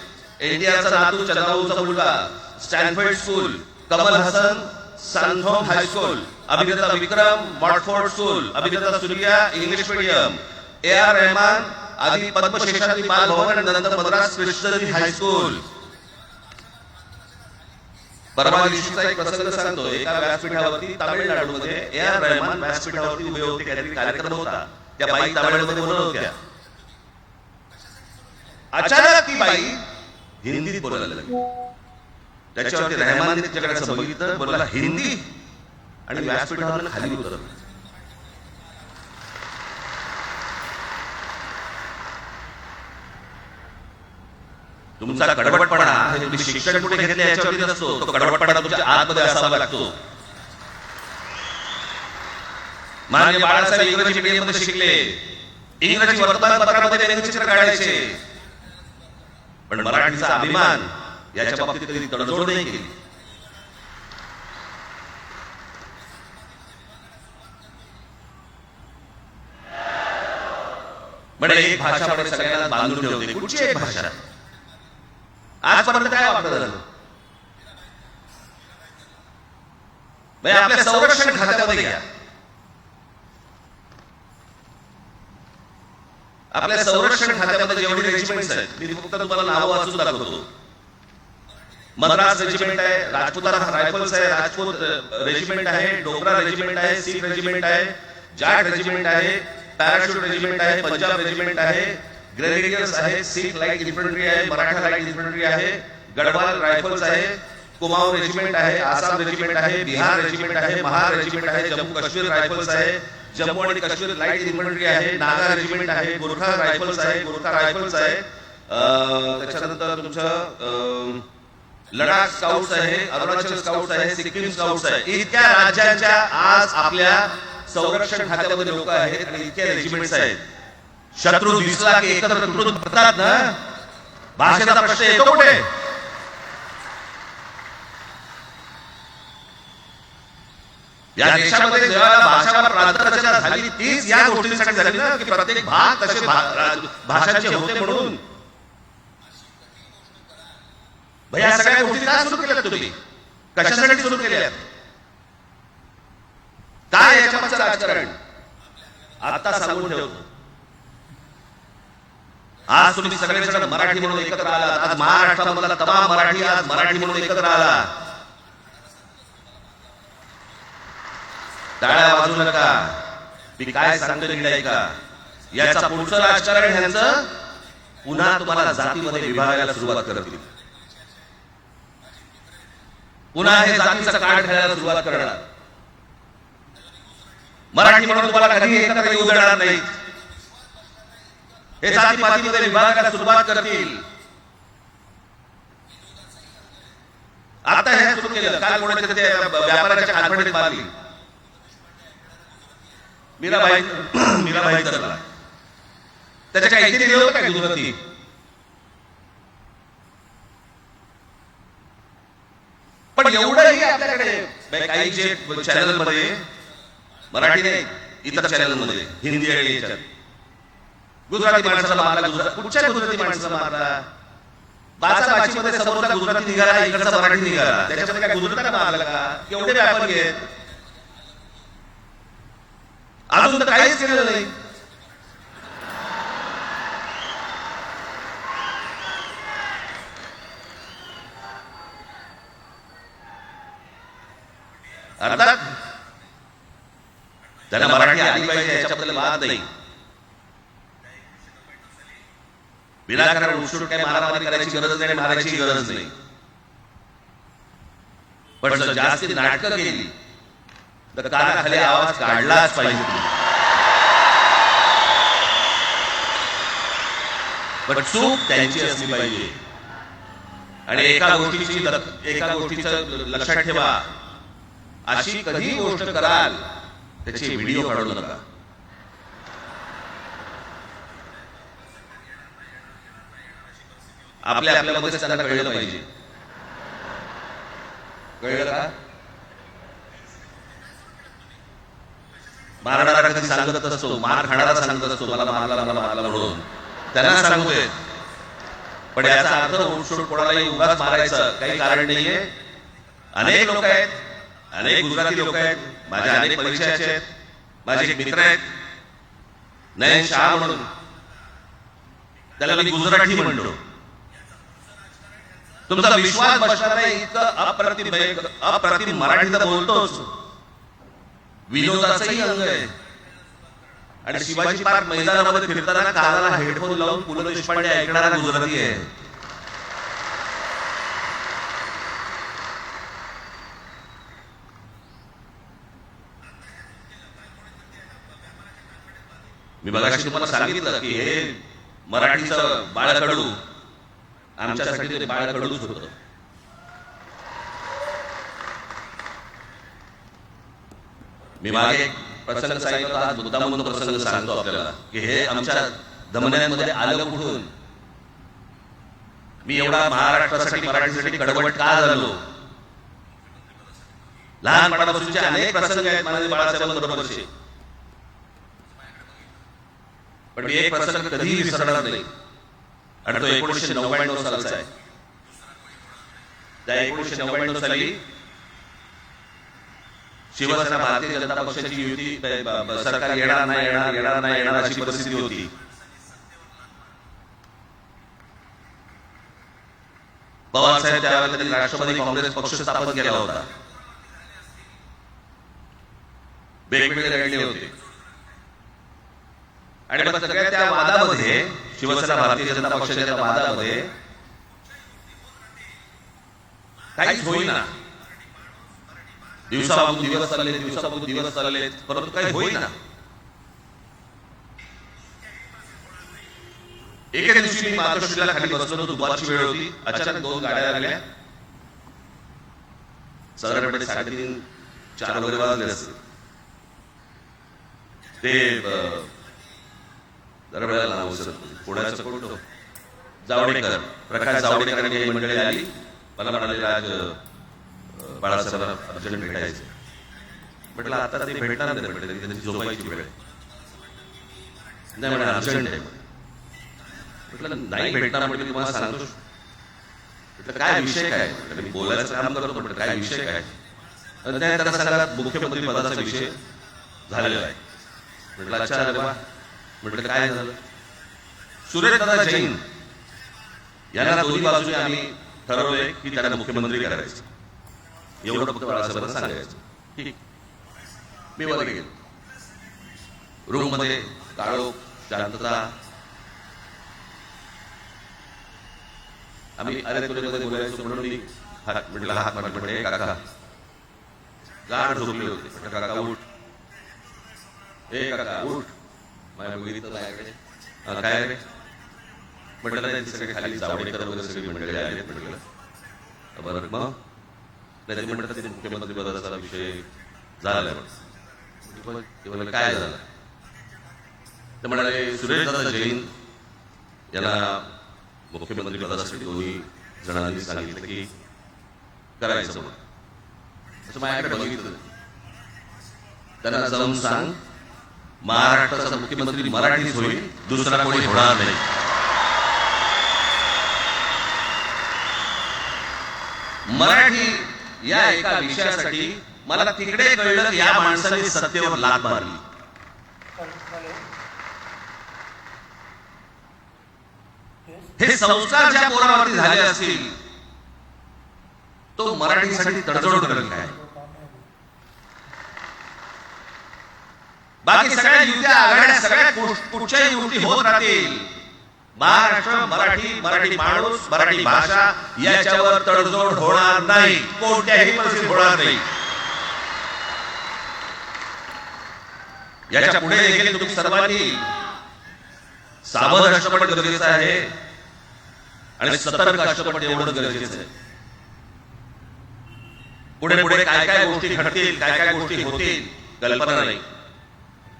Speaker 3: एनटीआरचा नातू, चंद्रबाबूचा मुलगा, Stanford school. Kamal Haasan Santhome high school. अभिनेता विक्रम मॉटफोर्ड स्कूल. अभिनेता Suriya English medium. AR Rahman आधी पद्मशेषादी बालभवन आणि नंतर मद्रास क्रिश्चन हायस्कूल. परवा दिवशीचा एक प्रसंग सांगतो. एका व्यासपीठावरती तामिळनाडूमध्ये AR रहमान व्यासपीठावरती उभे होते, काहीतरी कार्यक्रम होता. त्या बाई तामिळमध्ये बोलत होत्या. अचानक ती बाई हिंदीत बोलायला लागली. त्याच्यावरती रहमानने तिच्याकडे असं बघितलं, बोलला हिंदी, आणि व्यासपीठावर खाली उतरलं. तुमचा कडवटपणा हे तुम्ही शिक्षण कुठे घेतले याच्यावरती नसतो, तो कडवटपणा तुमच्या आतमध्ये असावा लागतो. माननीय बाळासाहेब इंग्रजी मीडियम मध्ये शिकले, इंग्रजी वर्तमानपत्रामध्ये व्यंगचित्र काढायचे, पण मराठीचा अभिमान याच्या बाबतीत कधी तडजोड नाही केली. म्हणजे एक भाषा म्हणजे सगळ्यांना बांधून ठेवते. कुठची एक भाषा? आजपर्यंत काय वापरलं झालं? म्हणजे आपल्या संरक्षण खात्यामध्ये घ्या, आपल्या संरक्षण खात्यामध्ये जेवढी रेजिमेंट्स आहेत, मी फक्त तुम्हाला नावं वाचून दाखवतो. मद्रास रेजिमेंट आहे, राजपुताना रायफल्स आहे, राजपूत रेजिमेंट आहे, डोगरा रेजिमेंट आहे, सिख रेजिमेंट आहे, जाट रेजिमेंट आहे, पॅराशूट रेजिमेंट आहे, पंजाब रेजिमेंट आहे, ग्रेनेडियर्स आहे, सिख लाईट इन्फंट्री आहे, मराठा लाईट इन्फंट्री आहे, गढवाल रायफल्स आहे, कुमाऊन रेजिमेंट आहे, आसाम रेजिमेंट आहे, बिहार रेजिमेंट आहे, महार रेजिमेंट आहे, जम्मू काश्मीर रायफल्स आहे, जम्मू आणि काश्मीर लाईट इन्फंट्री आहे, नागा रेजिमेंट आहे, गोरखा रायफल्स आहे, गोरखा रायफल्स आहे, त्याच्यानंतर तुमचं लडाख स्काउट्स आहे, अरुणाचल स्काउट्स आहे, सिक्कीम स्काउट्स आहे. इतक्या राज्यांच्या आज आपल्या संरक्षण खात्यामध्ये लोक आहेत आणि इतक्या रेजिमेंट्स आहेत. शत्रू दिसला की एकत्र कृत करतात ना. भाषेचा प्रश्न येतो कुठे? या देशामध्ये जेव्हा भाषावर प्रांतरचना झाली तीच या गोष्टींसाठी झाली ना, की प्रत्येक भाग तसे भाषांचे होते म्हणून. या सगळ्या गोष्टी का सुरू केल्यात तुम्ही? कशासाठी सुरू केल्यात? काय याच्यामागचं राजकारण? आता सांगून ठेवतो. आज तुम्ही सगळेजण मराठी म्हणून एकत्र आलात. आज महाराष्ट्रामधला तमाम मराठी आज मराठी म्हणून एकत्र आला. टाळ्या वाजू नका. मी काय सांगतो नीट ऐका. याचा पुढचं राजकारण ह्यांचं पुन्हा तुम्हाला जातीमध्ये विभागायला सुरुवात करतील. पुन्हा हे जातीचा कार्ड खेळायला सुरुवात करणार. मराठी म्हणून तुम्हाला कधी एकत्र येऊ देणार नाही. हे जातीपातीमध्ये विभागायला सुरुवात करतील. आता हे सुरू केलं. काल कोणाच्या ते व्यापाऱ्याच्या कानफडीत मारली. मीराबाई तरला त्याच्या काहीतरी दिलं होतं काय गुजराती? पण एवढंही आपल्याकडे काही जे चॅनल मध्ये मराठी नाही इतर चॅनल मध्ये हिंदी आणि याच्यात गुजराती माणसाला मारला. कुठच्या गुजराती माणसाला मारला? बाचा मध्ये समोरचा गुजराती निघाला, इकडचा मराठी निघाला. त्याच्यामध्ये काय गुजरातीला मारला का? केवढे व्यापारी आहेत. अजून तर काहीच केलेलं नाही. अर्थात त्यांना मराठी आली पाहिजे याच्याबद्दल वाद नाही. विनाकारण उठसूट काही मारामारी करायची गरज नाही, मारायची गरज नाही. पण जर जास्त नाटकं केली तर कानाखाली आवाज काढलाच पाहिजे. पण चूक त्यांची असली पाहिजे. आणि एका गोष्टीचं लक्षात ठेवा. अशी कधी गोष्ट कराल त्याचे व्हिडिओ काढू नका. आपल्यामध्येच त्यांना कळलं पाहिजे. कळलं का? मारणारा कधी सांगत असतो, मार खाणारा सांगत असतो मला मारला म्हणून. त्यांना सांगतोय. पण याचा अर्थ उठसूट कोणालाही उगाच मारायचं काही कारण नाहीये. अनेक लोक आहेत, अनेक गुजराती लोक आहेत, माझ्या अनेक परिचयाचे आहेत. माझे एक मित्र आहेत नयन शाह म्हणून, त्याला मी गुजराती म्हणतो. तुमचा विश्वास बसणार नाही इतकं अप्रतिम मराठी तर बोलतोच. विनोदाचंही अंग आहे. आणि शिवाजी पार्क मैदानामध्ये फिरताना कानाला हेडफोन लावून पु ल देशपांडे ऐकणारा गुजराती आहे. मी मगाशी तुम्हाला सांगितलं की हे मराठीचं बाळकडू आमच्यासाठी ते बाळकडूच होतं. मी मागे एक प्रसंग सांगितला, आज मुद्दामून प्रसंग सांगतो आपल्याला की हे आमच्या धमन्यांमध्ये आलं कुठून. मी एवढा महाराष्ट्रासाठी मराठीसाठी कडवट का झालो. लहानपणापासूनचे अनेक प्रसंग आहेत माझे बाळासाहेबांबरोबरचे. पण मी एक प्रसंग कधीही विसरणार नाही आणि तो 1999 सालचा आहे. त्या 1999 साली शिवसेना भारतीय जनता पक्षाची युती सरकार येणार नाही अशी परिस्थिती होती. पवार साहेब त्यावेळेला त्यांनी राष्ट्रवादी काँग्रेस पक्ष स्थापन केला होता. वेगवेगळे लढले होते आणि मग सगळ्या त्या वादामध्ये शिवसेना भारतीय जनता पक्षाच्या त्या वादामध्ये काहीच होईना. दिवसामागून दिवस चालले परंतु काही होईना. एके दिवशी मी मातोश्रीला खाली बसलो होतो. दुपारची वेळ होती. अचानक 2 गाड्या लागल्या. साधारणपणे 3:30-4 वगैरे वाजले असते. ते दरवेळेला नाव पुण्याचं कोण जावडेकर, प्रकाश जावडेकर यांनी मंडळी आली. मला म्हणाले आज बाळासाहेबांना अर्जंट भेटायचं. म्हटलं आता ते भेटणार नाही. म्हटलं त्यांची झोपायची वेळ नाही. म्हणे अर्जंट आहे. म्हटलं नाही भेटणार. म्हटलं तुम्हाला सांगतो. म्हटलं काय विषय काय? मी बोलायचं काम करतो. म्हटलं काय विषय काय? त्यांना सांगा मुख्यमंत्री पदाचा विषय झालेला आहे. म्हटलं अच्छा अरे वा. म्हटलं काय झालं? सुरेशदादा जैन यांना दोन्ही बाजूने आम्ही ठरवलंय की त्यांना मुख्यमंत्री करायचं. एवढं फक्त बाळासाहेबांना सांगायचं. ठीक. मी वर गेलो. रूम मध्ये काळोख, शांतता. आम्ही अरे तुझ्यामध्ये बोलायचो म्हणून मी म्हटलं हात म्हटले काका गाढ झोपले होते. म्हटलं काका उठ. ए काका उठ. माझ्या बघितलं काय रे? म्हटलं नाही सगळे खाली जावडेकर वगैरे सगळी मंडळी आले. म्हटलं बरं मग नाही म्हणतात ते मुख्यमंत्री पदाचा विषय झाला. म्हटलं काय झालं? ते म्हणाले सुरेशदादा जैन यांना मुख्यमंत्री पदासाठी दोन्ही जणांनी सांगितलं की करायचं म्हणून. असं माझ्याकडे बघितलं. त्यांना जाऊन सांग महाराष्ट्राचा मुख्यमंत्री मराठीच होईल, दुसरा कोणी होणार नाही. मराठी या एका विषयासाठी मला तिकडे कळलं की या माणसाने सत्तेवर लाथ मारली. हे संस्कार ज्या पोरावरती झाले असतील तो मराठीसाठी तडजोड करेल काय? बाकी सगळ्या युत्या आघाड्या सगळ्या कुठच्याही युती होत राहतील. महाराष्ट्र मराठी माणूस मराठी भाषा याच्यावर तडजोड होणार नाही. कोणत्याही परिस्थितीत होणार नाही. याच्या पुढे देखील तुम्ही सर्वांनी सावध असणं पण गरजेचं आहे आणि सतर्क असणं पण तेवढंच गरजेचं आहे. पुढे पुढे काय काय गोष्टी घडतील, काय काय गोष्टी होतील कल्पना नाही.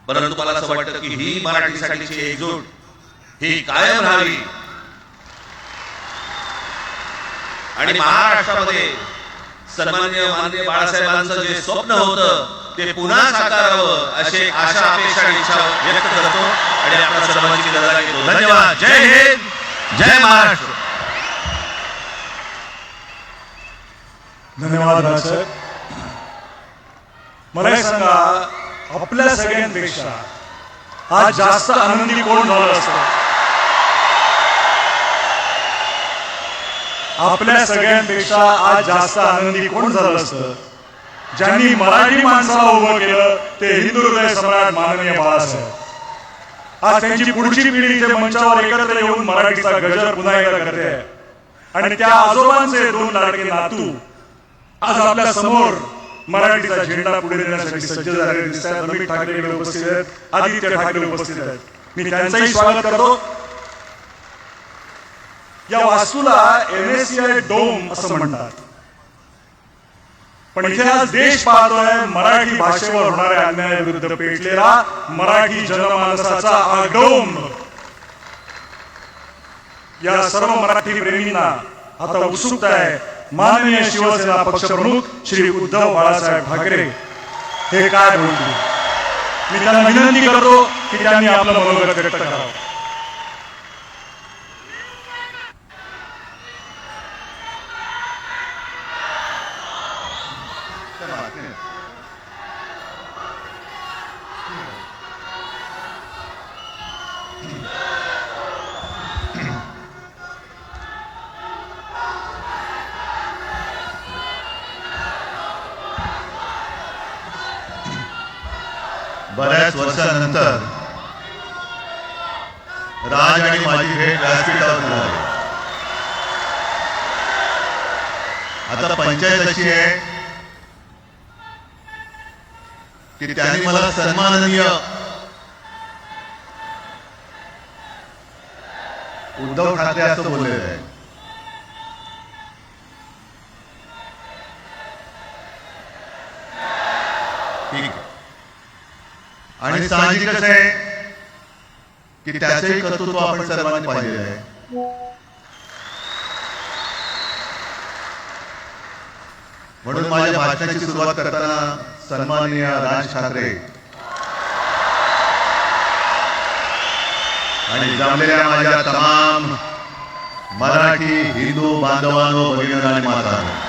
Speaker 3: परंतु मला असं वाटतं की ही मराठीसाठीची एकजूट ही कायम राहावी आणि महाराष्ट्रामध्ये सन्माननीय माननीय बाळासाहेबांचं जे स्वप्न होतं ते पुन्हा साकारावं अशी आशा अपेक्षा इच्छा व्यक्त करतो आणि आपल्या सर्वांची रजा घेतो. धन्यवाद. जय हिंद, जय महाराष्ट्र.
Speaker 1: धन्यवाद राजसाहेब. मला एक सांगा, आपल्या सगळ्यांपेक्षा आज जास्त आनंदी कोण झालं असतं? आपल्या सगळ्यांपेक्षा आज जास्त आनंदी कोण झालं असतं? ज्यांनी मराठी माणसाला उभं केलं ते हिंदू हृदय सम्राट माननीय बाळासाहेब. आज त्यांची पुढची पिढी जे मंचावर एकत्र येऊन मराठीचा गजर पुन्हा एकदा करते आणि त्या आजोबांचे 2 लाडके नातू आज आपल्या समोर मराठीचा झेंडा पुढे नेण्यासाठी सज्ज झालेले दिसतात. अमित ठाकरे उपस्थित आहेत, आदित्य ठाकरे उपस्थित आहेत. मी त्यांचंही स्वागत करतो. या वास्तूला MSCI डोम असं म्हणतात. पण इथे आज देश पाहतोय मराठी भाषेवर होणाऱ्या अन्यायाविरुद्ध पेटलेला मराठी जनमानसाचा आडोम. या सर्व मराठी प्रेमींना आता उत्सुकता आहे माननीय शिवसेना पक्षप्रमुख श्री उद्धव बाळासाहेब ठाकरे हे काय बोलतील. मी त्यांना विनंती करतो की त्यांनी आपलं मनोगत व्यक्त करावं.
Speaker 4: बऱ्याच वर्षानंतर राज आणि माझी भेट व्यासपीठावर झाली. आता पंचायत अशी आहे की त्यांनी मला सन्माननीय उद्धव ठाकरे असं बोललेलं आहे. ठीक आहे. आणि साहजिकच आहे की त्याचंही कर्तृत्व आपण सर्वांनी पाहिलेलं आहे. म्हणून माझ्या भाषणाची सुरुवात करताना सन्माननीय राज ठाकरे आणि जमलेल्या माझ्या तमाम मराठी हिंदू बांधवांनो, भगिनींनो आणि मातांनो,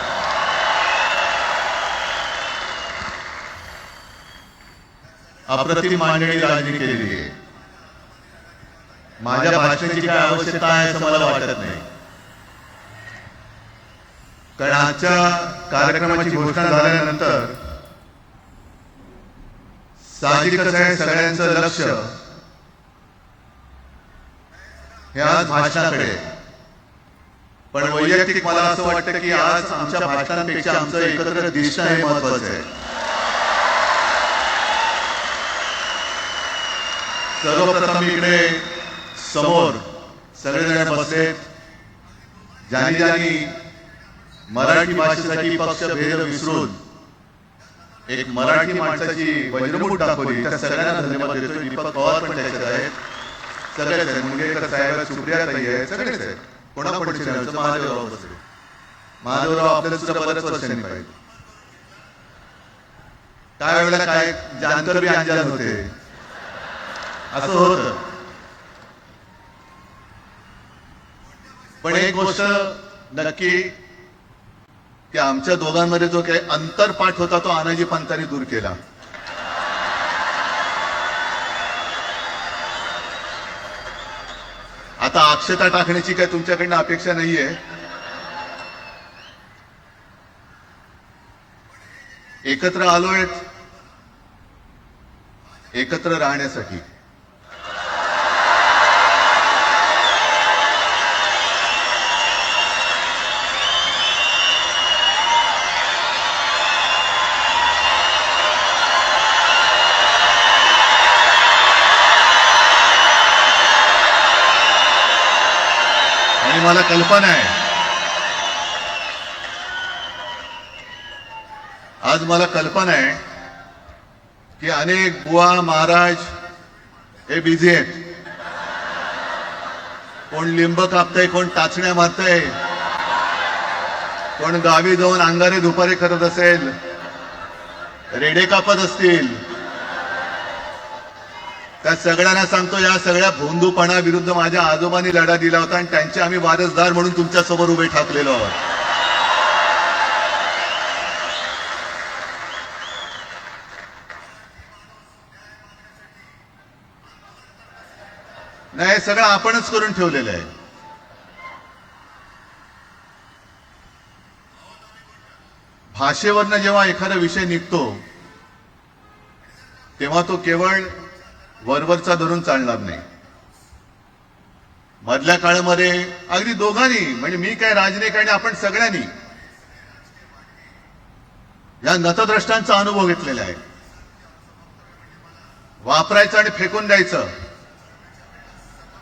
Speaker 4: अप्रतिम मांडणी राजनी केलेली आहे. माझ्या भाषणाची काय आवश्यकता आहे असं मला वाटत नाही, कारण आजच्या कार्यक्रमाची घोषणा झाल्यानंतर साहजिकच आहे सगळ्यांचं लक्ष हे आज भाषणाकडे. पण वैयक्तिक मला असं वाटतं की आज आमच्या भाषणांपेक्षा आमचं एकत्र दिसणं हे महत्वाचं आहे. सर्वप्रथम इकडे समोर सगळेजण बसलेत, ज्यांनी ज्यांनी मराठी भाषेसाठी पक्षभेद विसरून एक मराठी माणसाची वज्रमूठ दाखवली, त्या सगळ्यांना धन्यवाद देतो. दीपक पवार पण त्याच्यात आहेत, सगळेच आहेत, मुंडेकर साहेब, सुप्रियाताई आहेत, सगळेच आहेत. कोणापणची नाही, महादेवराव बसले. महादेवराव आपल्याला सुद्धा बऱ्याच वर्षांनी पाहिजे. काय वेळेला काय जानकर बी अंजान होते, असं होतं. पण एक गोष्ट नक्की की आमच्या दोघांमध्ये जो काही अंतरपाठ होता तो आनाजी पंतांनी दूर केला. आता अक्षता टाकण्याची काय तुमच्याकडनं अपेक्षा नाहीये. एकत्र आलोय एकत्र राहण्यासाठी. आणि मला कल्पना आहे, आज मला कल्पना आहे की अनेक बुवा महाराज हे बिझी आहेत. कोण लिंब कापतंय, कोण टाचण्या मारतंय, कोण गावी जाऊन अंगारे दुपारे करत असेल, रेडे कापत असतील. त्या सगळ्यांना सांगतो, या सगळ्या भोंदूपणा विरुद्ध माझ्या आजोबांनी लढा दिला होता आणि त्यांचे आम्ही वारसदार म्हणून तुमच्या समोर उभे ठाकलेलो आहोत. नाही, सगळं आपणच करून ठेवलेलं आहे. भाषेवरनं जेव्हा एखादा विषय निघतो तेव्हा तो केवळ वरवरचा धरून चालणार नाही. मधल्या काळामध्ये अगदी दोघांनी, म्हणजे मी काय राजने काय, आपण सगळ्यांनी या नतद्रष्टांचा अनुभव घेतलेला आहे. वापरायचं आणि फेकून द्यायचं.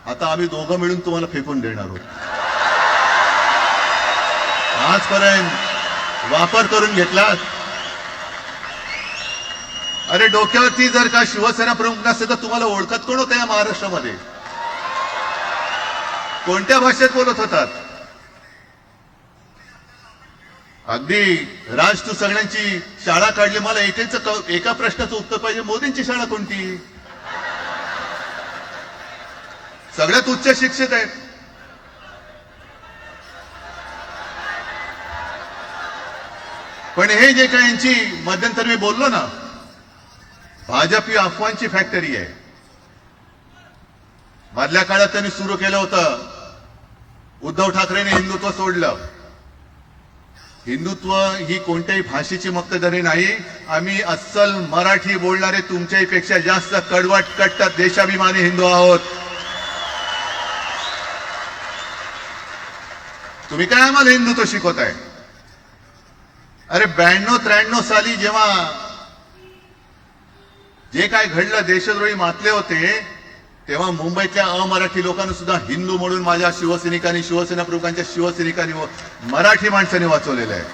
Speaker 4: आता आम्ही दोघं मिळून तुम्हाला फेकून देणार आहोत. आजपर्यंत वापर करून घेतला. अरे डोक्यावरती जर का शिवसेना प्रमुख नसते तर तुम्हाला ओळखत कोण होतं या महाराष्ट्रामध्ये? कोणत्या भाषेत बोलत होतात? अगदी राज, तू सगळ्यांची शाळा काढली. मला एका प्रश्नाचं उत्तर पाहिजे, मोदींची शाळा कोणती? सगळ्यात उच्च शिक्षित आहेत. पण हे जे काही यांची मध्यंतरी मी बोललो ना, भाजप ही अफवांची फॅक्टरी आहे. मधल्या काळात त्यांनी सुरू केलं होतं, उद्धव ठाकरेने हिंदुत्व सोडलं. हिंदुत्व ही कोणत्याही भाषेची मक्तेदारी नाही. आम्ही अस्सल मराठी बोलणारे तुमच्याही पेक्षा जास्त कडवट कट्टर देशाभिमानी हिंदू आहोत. तुम्ही काय आम्हाला हिंदुत्व शिकवताय? अरे 92-93 साली जेव्हा जे काय घडलं, देशद्रोही मातले होते, तेव्हा मुंबईतल्या अमराठी लोकांना सुद्धा हिंदू म्हणून माझ्या शिवसैनिकांनी, शिवसेना प्रमुखांच्या शिवसैनिकांनी मराठी माणसांनी वाचवलेलं आहे.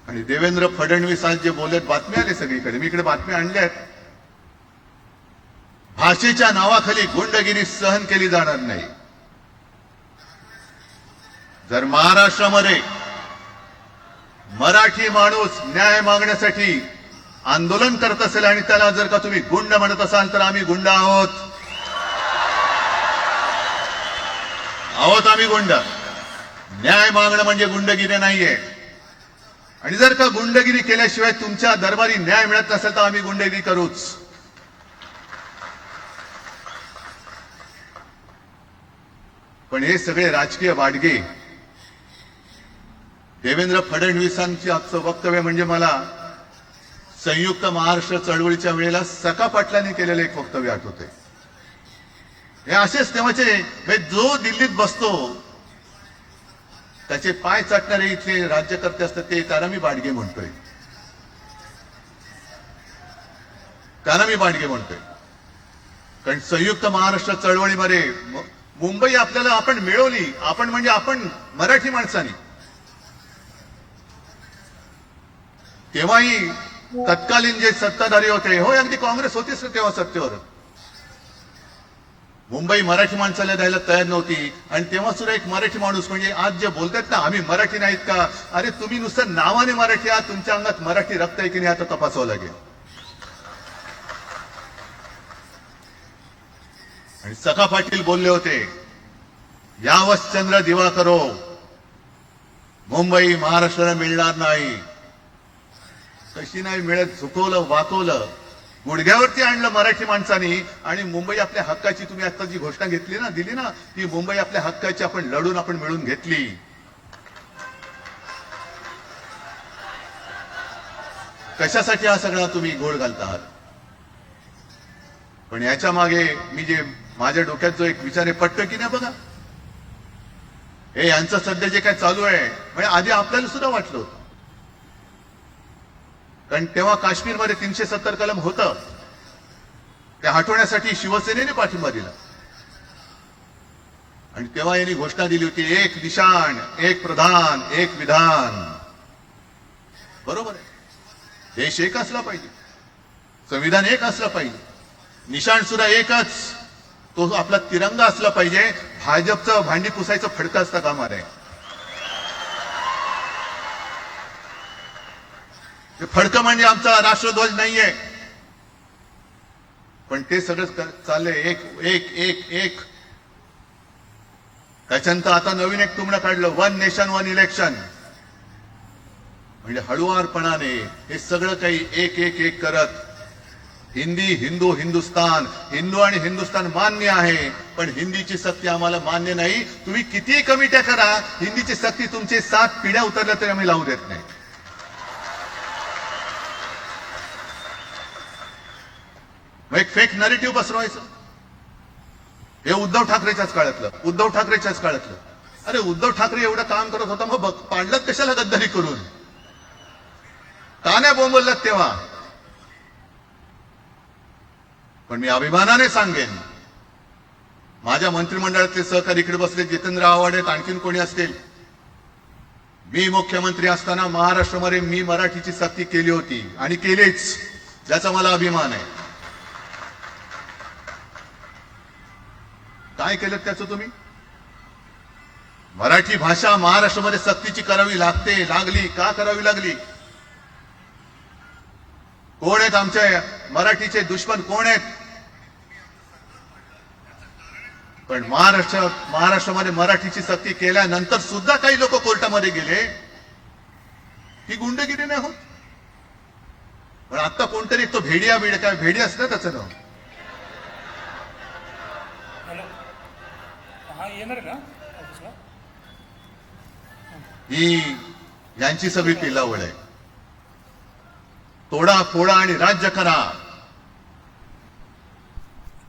Speaker 4: आणि देवेंद्र फडणवीस आज जे बोलत, बातम्या आले सगळीकडे, मी इकडे बातम्या आणल्या आहेत. भाषेच्या नावाखाली गुंडगिरी सहन केली जाणार नाही. जर महाराष्ट्रामध्ये मराठी माणूस न्याय मागण्यासाठी आंदोलन करत असेल आणि त्याला जर का तुम्ही गुंड म्हणत असाल, तर आम्ही गुंड आहोत. आम्ही गुंड. न्याय मागणं म्हणजे गुंडगिरी नाहीये. आणि जर का गुंडगिरी केल्याशिवाय तुमच्या दरबारी न्याय मिळत नसेल, तर आम्ही गुंडगिरी करूच. पण हे सगळे राजकीय बाडगे. देवेंद्र फडणवीसांची आजचं वक्तव्य म्हणजे मला संयुक्त महाराष्ट्र चळवळीच्या वेळेला सखा पाटलांनी केलेलं एक वक्तव्य आठवते. हे असेच तेव्हाचे, जो दिल्लीत बसतो त्याचे पाय चाटणारे इथले राज्यकर्ते असतात, ते त्यांना मी बाडगे म्हणतोय. कारण संयुक्त महाराष्ट्र चळवळीमध्ये मुंबई आपल्याला आपण मिळवली. आपण म्हणजे आपण मराठी माणसांनी. तेव्हाही तत्कालीन जे सत्ताधारी होते, होय अगदी काँग्रेस होतीच तेव्हा सत्तेवर, मुंबई मराठी माणसाला द्यायला तयार नव्हती. आणि तेव्हा सुद्धा एक मराठी माणूस, म्हणजे आज जे बोलतात ना आम्ही मराठी नाहीत का, अरे तुम्ही नुसतं नावाने मराठी आहात, तुमच्या अंगात मराठी रक्त आहे की नाही आता तपासावं लागेल. आणि सखा पाटील बोलले होते, यावच चंद्र दिवा करो, मुंबई महाराष्ट्राला मिळणार नाही. कशी नाही मिळत, झुकवलं, वाकवलं, गुडघ्यावरती आणलं मराठी माणसांनी. आणि मुंबई आपल्या हक्काची, तुम्ही आता जी घोषणा घेतली ना, दिली ना, ती मुंबई आपल्या हक्काची आपण लढून आपण मिळून घेतली. कशासाठी हा सगळा तुम्ही घोळ घालता आहात? पण याच्या मागे मी जे माझ्या डोक्यात जो एक विचार आहे, पटतं की नाही बघा. हे यांचं सध्या जे काय चालू आहे, म्हणजे आधी आपल्याला सुद्धा वाटलं होतं. कारण तेव्हा काश्मीरमध्ये 370 कलम होतं, ते हटवण्यासाठी शिवसेनेने पाठिंबा दिला. आणि तेव्हा यांनी घोषणा दिली होती, एक निशाण, एक प्रधान, एक विधान. बरोबर आहे, देश एक असला पाहिजे, संविधान एक असलं पाहिजे, निशाण सुद्धा एकच, तो आपला तिरंगा असला पाहिजे. भाजपचं भांडी पुसायचं फडकं असतं कामा नये. फडकं म्हणजे आमचा राष्ट्रध्वज नाहीये. पण ते सगळं चाललंय एक एक एक एक. त्याच्यानंतर आता नवीन एक तुमनं काढलं, 1 नेशन 1 इलेक्शन. म्हणजे हळुवारपणाने हे सगळं काही एक एक एक करत, हिंदी, हिंदू, हिंदुस्तान, हिंदू आणि हिंदुस्तान मान्य आहे, पण हिंदीची सक्ती आम्हाला मान्य नाही. तुम्ही कितीही कमिट्या करा, हिंदीची सक्ती तुमचे 7 पिढ्या उतरल्या तरी आम्ही लावू देत नाही. मग एक फेक नरेटिव्ह पसरवायचं. हे उद्धव ठाकरेच्याच काळातलं. अरे उद्धव ठाकरे एवढं काम करत होता, मग पाडलं कशाला गद्दारी करून? का नाही बोंबललात तेव्हा? पण मी अभिमानाने सांगेन, माझ्या मंत्रिमंडळातले सहकारी इकडे बसले, जितेंद्र आव्हाड आहेत, आणखीन कोणी असतील, मी मुख्यमंत्री असताना महाराष्ट्रामध्ये मी मराठीची सक्ती केली होती आणि केलीच, ज्याचा मला अभिमान आहे. काय केलं त्याचं तुम्ही? मराठी भाषा महाराष्ट्रामध्ये सक्तीची करावी लागली. का करावी लागली? कोण आहेत आमच्या मराठीचे दुश्मन? कोण आहेत? पण महाराष्ट्रामध्ये मराठीची सक्ती केल्यानंतर सुद्धा काही लोक कोर्टामध्ये गेले. ही गुंडगिरी नाही होत. पण आता कोणतरी तो भेडिया काय भेडिया असतं त्याचं नाव
Speaker 2: हॅलो, हा येणार का ऑफिसला?
Speaker 4: ही यांची सगळी पिलावळ आहे. तोडा फोडा आणि राज्य करा.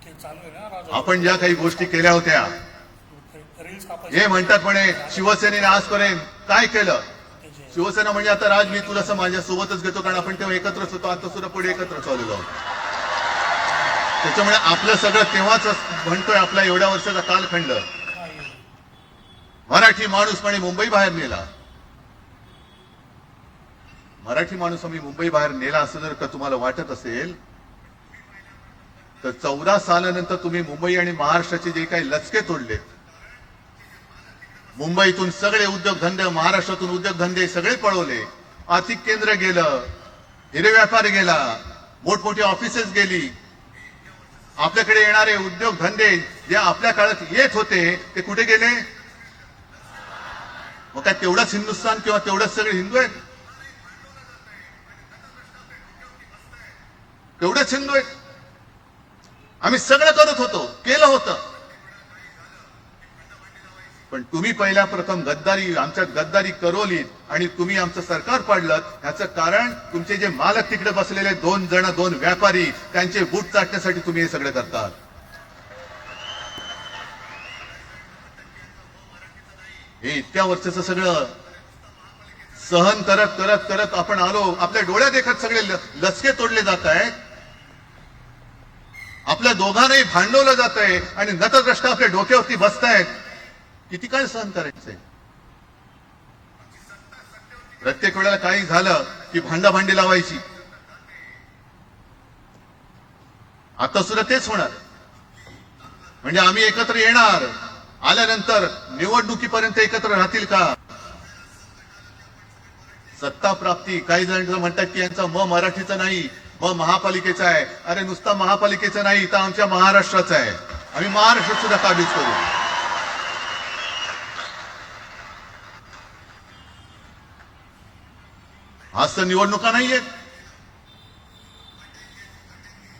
Speaker 2: ते चालू आहे ना राजा,
Speaker 4: आपण ज्या काही गोष्टी केल्या होत्या,
Speaker 2: रील्स कापायचे.
Speaker 4: हे म्हणतात म्हणे शिवसेनेने आजपर्यंत काय केलं. शिवसेना म्हणजे आता राज मी तुला माझ्या सोबतच घेतो, कारण आपण तेव्हा एकत्रच होतो. आता सुद्धा पुढे एकत्र चालू आहोत. त्याच्यामुळे आपलं सगळं तेव्हाच म्हणतोय, आपला एवढ्या वर्षाचा कालखंड
Speaker 2: हा, ये.
Speaker 4: मराठी माणूस म्हणे मुंबई बाहेर नेला. मराठी माणूस आम्ही मुंबई बाहेर नेला असं जर का तुम्हाला वाटत असेल तर 14 सालानंतर तुम्ही मुंबई आणि महाराष्ट्राचे जे काही लचके तोडले, मुंबईतून सगळे उद्योगधंदे, महाराष्ट्रातून उद्योगधंदे सगळे पळवले. आर्थिक केंद्र गेलं, हिरे व्यापार गेला, मोठमोठी ऑफिसेस गेली. आपल्याकडे येणारे उद्योगधंदे जे आपल्या काळात येत होते ते कुठे गेले? मग काय तेवढंच हिंदुस्थान किंवा तेवढंच सगळे हिंदू आहेत? तेवढेच हिंदू आहेत. आम्ही सगळं करत होतो, केलं होतं. पण तुम्ही पहिल्या प्रथम गद्दारी, आमच्यात गद्दारी करवलीत आणि तुम्ही आमचं सरकार पाडलं. ह्याचं कारण तुमचे जे मालक तिकडे बसलेले 2 व्यापारी, त्यांचे बूट चाटण्यासाठी तुम्ही हे सगळं करतात. हे इतक्या वर्षाचं सगळं सहन करत करत करत आपण आलो. आपल्या डोळ्या देखत सगळे लचके तोडले जात आहेत. आपल्या दोघांनाही भांडवलं जात आहे आणि नतद्रष्टा आपल्या डोक्यावरती बसतायत. किती काय सहन करायचंय? प्रत्येक वेळेला काही झालं की भांडाभांडी लावायची. आता सुद्धा तेच होणार. म्हणजे आम्ही एकत्र येणार, आल्यानंतर निवडणुकीपर्यंत एकत्र राहतील का? सत्ता प्राप्ती, काही जण म्हणतात की यांचा मराठीचा नाही, महापालिकेचा आहे. अरे नुसता महापालिकेचा नाही, तर आमच्या महाराष्ट्राचा आहे. आम्ही महाराष्ट्रात सुद्धा काबीज करू. आज तर निवडणुका नाहीयेत.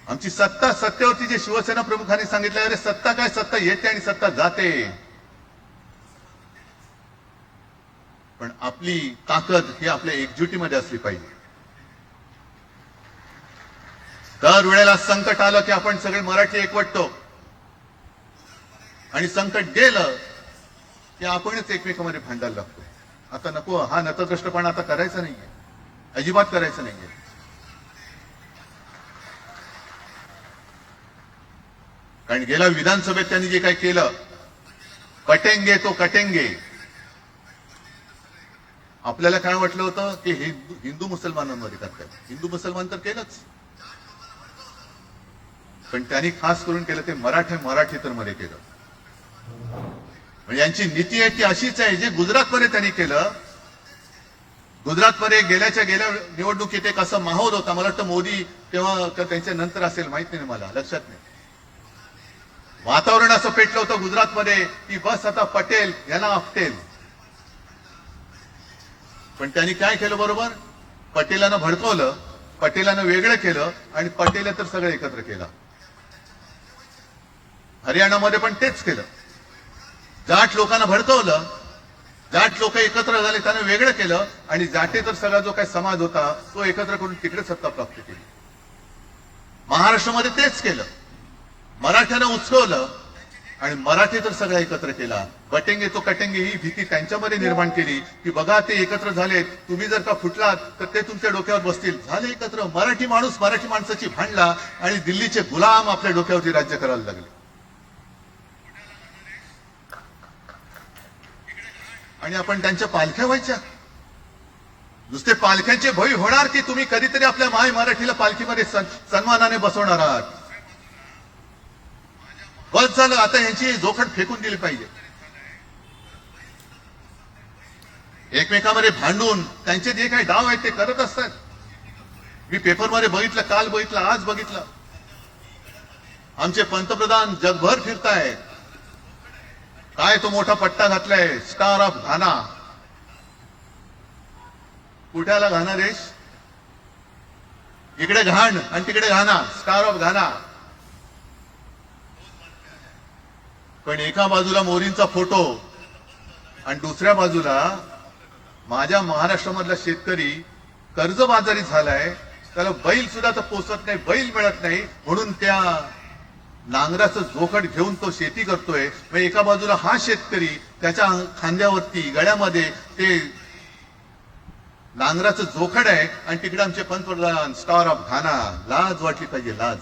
Speaker 4: आमची सत्ता, सत्तेवरती जे शिवसेना प्रमुखांनी सांगितलं, अरे सत्ता काय, सत्ता येते आणि सत्ता जाते. पण आपली ताकद ही आपल्या एकजुटीमध्ये असली पाहिजे. दर वेळेला संकट आलं की आपण सगळे मराठी एकवटतो आणि संकट गेलं की आपणच एकमेकांमध्ये भांडायला लागतो. आता नको, हा नतद्रष्टपणा आता करायचा नाहीये, अजिबात करायचं नाहीये. कारण गेल्या विधानसभेत त्यांनी जे काही केलं, कटेंगे तो कटेंगे. आपल्याला काय वाटलं होतं की हिंदू मुसलमानांमध्ये करतात. हिंदू मुसलमान तर केलंच, पण त्यांनी खास करून केलं ते मराठीतर मध्ये केलं. म्हणजे यांची नीती आहे ती अशीच आहे जे गुजरातमध्ये त्यांनी केलं. गुजरातमध्ये गेल्या निवडणुकीत एक असा माहोल होता, मला वाटतं मोदी तेव्हा त्यांच्या नंतर असेल, माहित नाही मला, लक्षात नाही. वातावरण असं पेटलं होतं गुजरातमध्ये की बस आता पटेल यांना आपटेल. पण त्यांनी काय केलं बरोबर? पटेलांना भडकवलं, पटेलांना वेगळं केलं आणि पटेल तर सगळं एकत्र केलं. हरियाणामध्ये पण तेच केलं. जाट लोकांना भडकवलं, जाट लोक एकत्र झाले, त्यांना वेगळं केलं आणि जाटे तर सगळा जो काही समाज होता तो एकत्र करून तिकडे सत्ता प्राप्त केली. महाराष्ट्रामध्ये तेच केलं. मराठ्यांना उचकवलं आणि मराठी तर सगळं एकत्र केला. कटेंगे तो कटेंगे ही भीती त्यांच्यामध्ये निर्माण केली की बघा ते एकत्र झालेत, तुम्ही जर का फुटलात तर ते तुमच्या डोक्यावर बसतील. झाले एकत्र. मराठी माणूस मराठी माणसाची भांडला आणि दिल्लीचे गुलाम आपल्या डोक्यावरती राज्य करायला लागले. आणि आपण त्यांच्या पालख्या व्हायच्या. नुसते पालख्यांचे भय होणार की तुम्ही कधीतरी आपल्या माय मराठीला पालखीमध्ये सन्मानाने बसवणार आहात. बस झालं, आता यांची जोखड फेकून दिली पाहिजे. एकमेकांमध्ये भांडून त्यांचे जे काही डाव आहेत ते करत असतात. मी पेपरमध्ये बघितलं, काल बघितलं, आज बघितलं. आमचे पंतप्रधान जगभर फिरतायत. काय तो मोठा पट्टा घातलाय, स्टार ऑफ घाना. कुठ्याला घाना देश? इकडे घाण आणि तिकडे घाना, स्टार ऑफ घाना. पण एका बाजूला मोदींचा फोटो आणि दुसऱ्या बाजूला माझ्या महाराष्ट्रामधला शेतकरी कर्जबाजारी झालाय, त्याला बैल सुद्धा तर पोचत नाही, बैल मिळत नाही, म्हणून त्या नांगराचं जोखड घेऊन तो शेती करतोय. मग एका बाजूला हा शेतकरी, त्याच्या खांद्यावरती गळ्यामध्ये ते नांगराचं जोखड आहे, आणि तिकडे आमचे पंतप्रधान स्टार ऑफ घाना. लाज वाटली पाहिजे, लाज,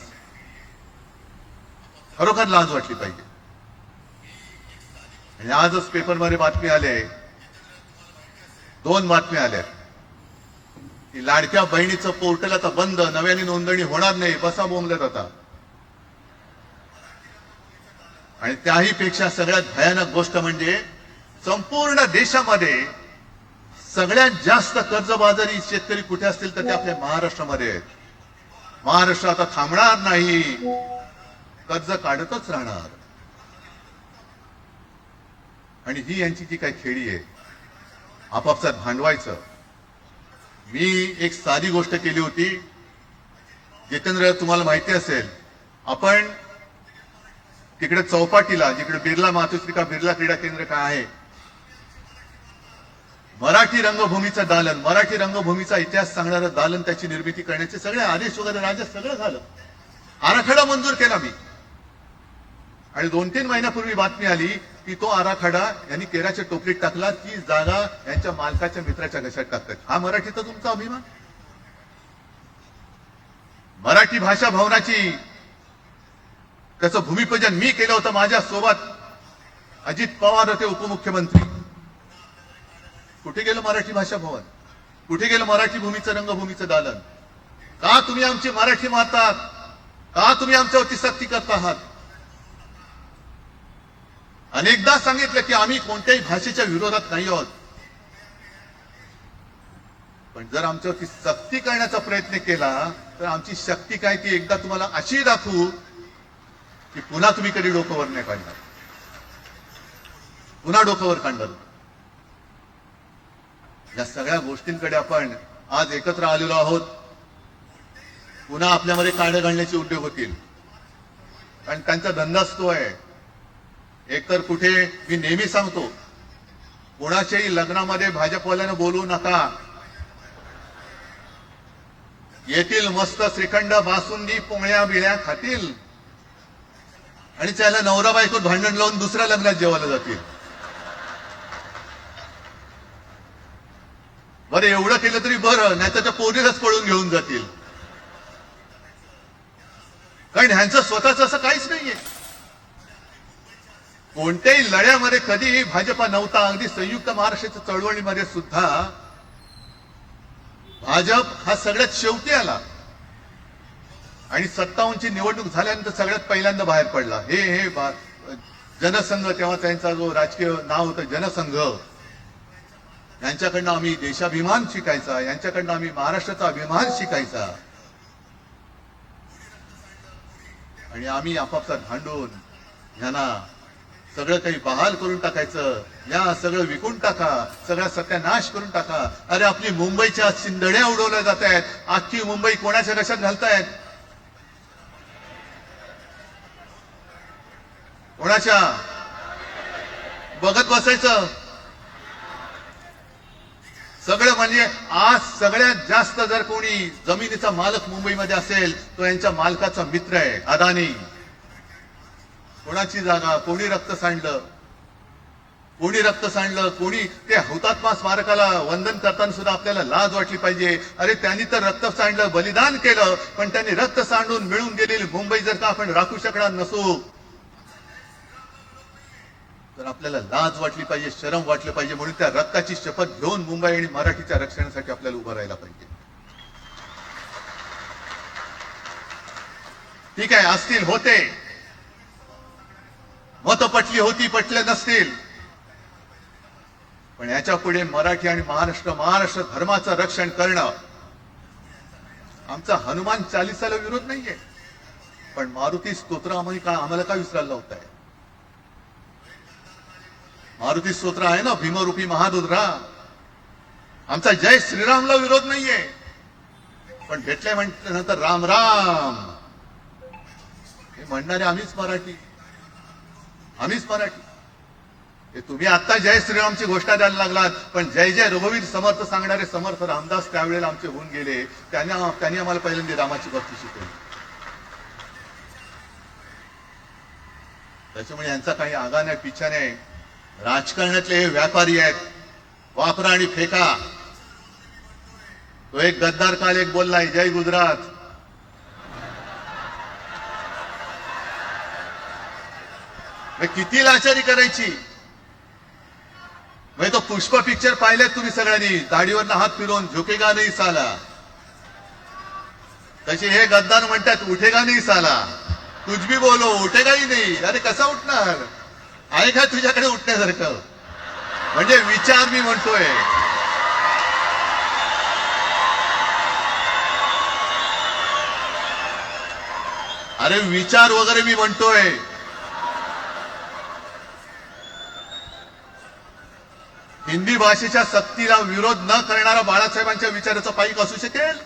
Speaker 4: खरोखर लाज वाटली पाहिजे. आणि आजच पेपरमध्ये बातमी आले, 2 बातम्या आल्या की लाडक्या बहिणीचं पोर्टल आता बंद, नव्याने नोंदणी होणार नाही, बसा बोंबलत आता. आणि त्याही पेक्षा सगळ्यात भयानक गोष्ट म्हणजे संपूर्ण देशामध्ये सगळ्यात जास्त कर्जबाजारी शेतकरी कुठे असतील तर ते आपल्या महाराष्ट्रामध्ये आहेत. महाराष्ट्र आता थांबणार नाही, कर्ज काढतच राहणार. आणि ही यांची जी काही खेळी आहे, आपापसात भांडवायचं. मी एक साधी गोष्ट केली होती, जितेंद्र तुम्हाला माहिती असेल, आपण तिकडे चौपाटीला, जिकडे बिर्ला मातोश्री बिर्ला क्रीडा केंद्र काय आहे, मराठी रंगभूमीचं दालन, मराठी रंगभूमीचा इतिहास सांगणारं दालन, त्याची निर्मिती करण्याचे सगळे आदेश वगैरे राज्यात सगळं झालं, आराखडा मंजूर केला मी. आणि 2-3 महिन्यापूर्वी बातमी आली की तो आराखडा यांनी केराच्या टोपलीत टाकला, ती जागा यांच्या मालकाच्या मित्राच्या घशात टाकतात. हा मराठीचा तुमचा अभिमान? मराठी भाषा भवनाची त्याचं भूमिपूजन मी केलं होतं. माझ्या सोबत अजित पवार होते, उपमुख्यमंत्री. कुठे गेलं मराठी भाषा भवन? कुठे गेलं मराठी भूमीचं रंगभूमीचं दालन? का तुम्ही आमची मराठी मारतात? का तुम्ही आमच्यावरती सक्ती करता आहात? अनेकदा सांगितलं की आम्ही कोणत्याही भाषेच्या विरोधात नाही आहोत, पण जर आमच्यावरती सक्ती करण्याचा प्रयत्न केला तर आमची शक्ती काय ती एकदा तुम्हाला अशी दाखवू की पुन्हा तुम्ही कधी डोकंवर नाही काढणार, पुन्हा डोकंवर काढणार. या सगळ्या गोष्टींकडे आपण आज एकत्र आलेलो आहोत. पुन्हा आपल्यामध्ये कांडे घालण्याचे उद्योग होतील, कारण त्यांचा धंदाच तो आहे. एकतर कुठे, मी नेहमी सांगतो, कोणाच्याही लग्नामध्ये भाजपवाल्यानं बोलवू नका. येतील मस्त श्रीखंड, बासुंदी, पोळ्या बिळ्या खातील आणि त्याला नवरा बायकोत भांडण लावून दुसऱ्या लग्नात जेवायला जातील. बरं, एवढं केलं तरी बरं, नाही तर त्या पोरीलाच पळून घेऊन जातील. कारण ह्यांचं स्वतःच असं काहीच नाहीये. कोणत्याही लढ्यामध्ये कधीही भाजपा नव्हता. अगदी संयुक्त महाराष्ट्राच्या चळवळीमध्ये सुद्धा भाजप हा सगळ्यात शेवटी आला आणि 57ची निवडणूक झाल्यानंतर सगळ्यात पहिल्यांदा बाहेर पडला. हे जनसंघ, तेव्हा त्यांचा जो राजकीय नाव होतं जनसंघ, यांच्याकडनं आम्ही देशाभिमान शिकायचा, यांच्याकडनं आम्ही महाराष्ट्राचा अभिमान शिकायचा. आणि आम्ही आपापसात भांडून यांना सगळं काही बहाल करून टाकायचं, या सगळं विकून टाका, सगळा सत्यानाश करून टाका. अरे आपली मुंबईच्या शिंदड्या उडवल्या जात आहेत. अख्खी मुंबई कोणाच्या कशात घालतायत? कोणाच्या? बघत बसायचं सगळं. म्हणजे आज सगळ्यात जास्त जर कोणी जमिनीचा मालक मुंबईमध्ये असेल तो यांच्या मालकाचा मित्र आहे, अदानी. कोणाची जागा, कोणी रक्त सांडलं, कोणी रक्त सांडलं, कोणी ते हुतात्मा स्मारकाला वंदन करताना सुद्धा आपल्याला लाज वाटली पाहिजे. अरे त्यांनी तर रक्त सांडलं, बलिदान केलं, पण त्यांनी रक्त सांडून मिळून गेलेली मुंबई जर का आपण राखू शकणार नसू तर आपल्याला लाज वाटली पाहिजे, शरम वाटलं पाहिजे. म्हणून त्या रक्ताची शपथ घेऊन मुंबई आणि मराठीच्या रक्षणासाठी आपल्याला उभं राहायला पाहिजे. ठीक आहे, असतील, होते मत, पटली होती, पटले नसतील, पण याच्या पुढे मराठी आणि महाराष्ट्र धर्माचं रक्षण करणं. आमचा हनुमान चालीसाला विरोध नाहीये, पण मारुती स्तोत्र आम्हाला का विसरायला लावताय? मारुती स्तोत्र आहे ना, भीमरूपी महारुद्रा. आमचा जय श्रीरामला विरोध नाहीये, पण भेटले म्हटल्यानंतर राम राम हे म्हणणारे आम्हीच मराठी. हे तुम्ही आता जय श्रीरामची घोषणा द्यायला लागलात, पण जय जय रघुवीर समर्थ सांगणारे समर्थ रामदास त्यावेळेला आमचे होऊन गेले. त्यांनी आम्हाला पहिल्यांदा रामाची भक्ती शिकवली. त्याच्यामुळे यांचा काही आगा नाही, पिछा नाही. राजकारणातले हे व्यापारी आहेत, वापरा आणि फेका. तो एक गद्दार काल एक बोललाय, जय गुजरात. किती लाचारी करायची. म्हणजे तो पुष्प पिक्चर पाहिलेत तुम्ही सगळ्यांनी, दाढीवरनं हात फिरवून झुकेगा नाही साला. तसे हे गद्दार म्हणतात उठेगा नाही साला, कुछ भी बोलो उठेगाही नाही. अरे कसा उठणार, आहे का तुझ्याकडे उठण्यासारखं? म्हणजे विचार मी म्हणतोय. अरे विचार वगैरे मी म्हणतोय. हिंदी भाषेच्या सक्तीला विरोध न करणारा बाळासाहेबांच्या विचाराचा पाईक असू शकेल?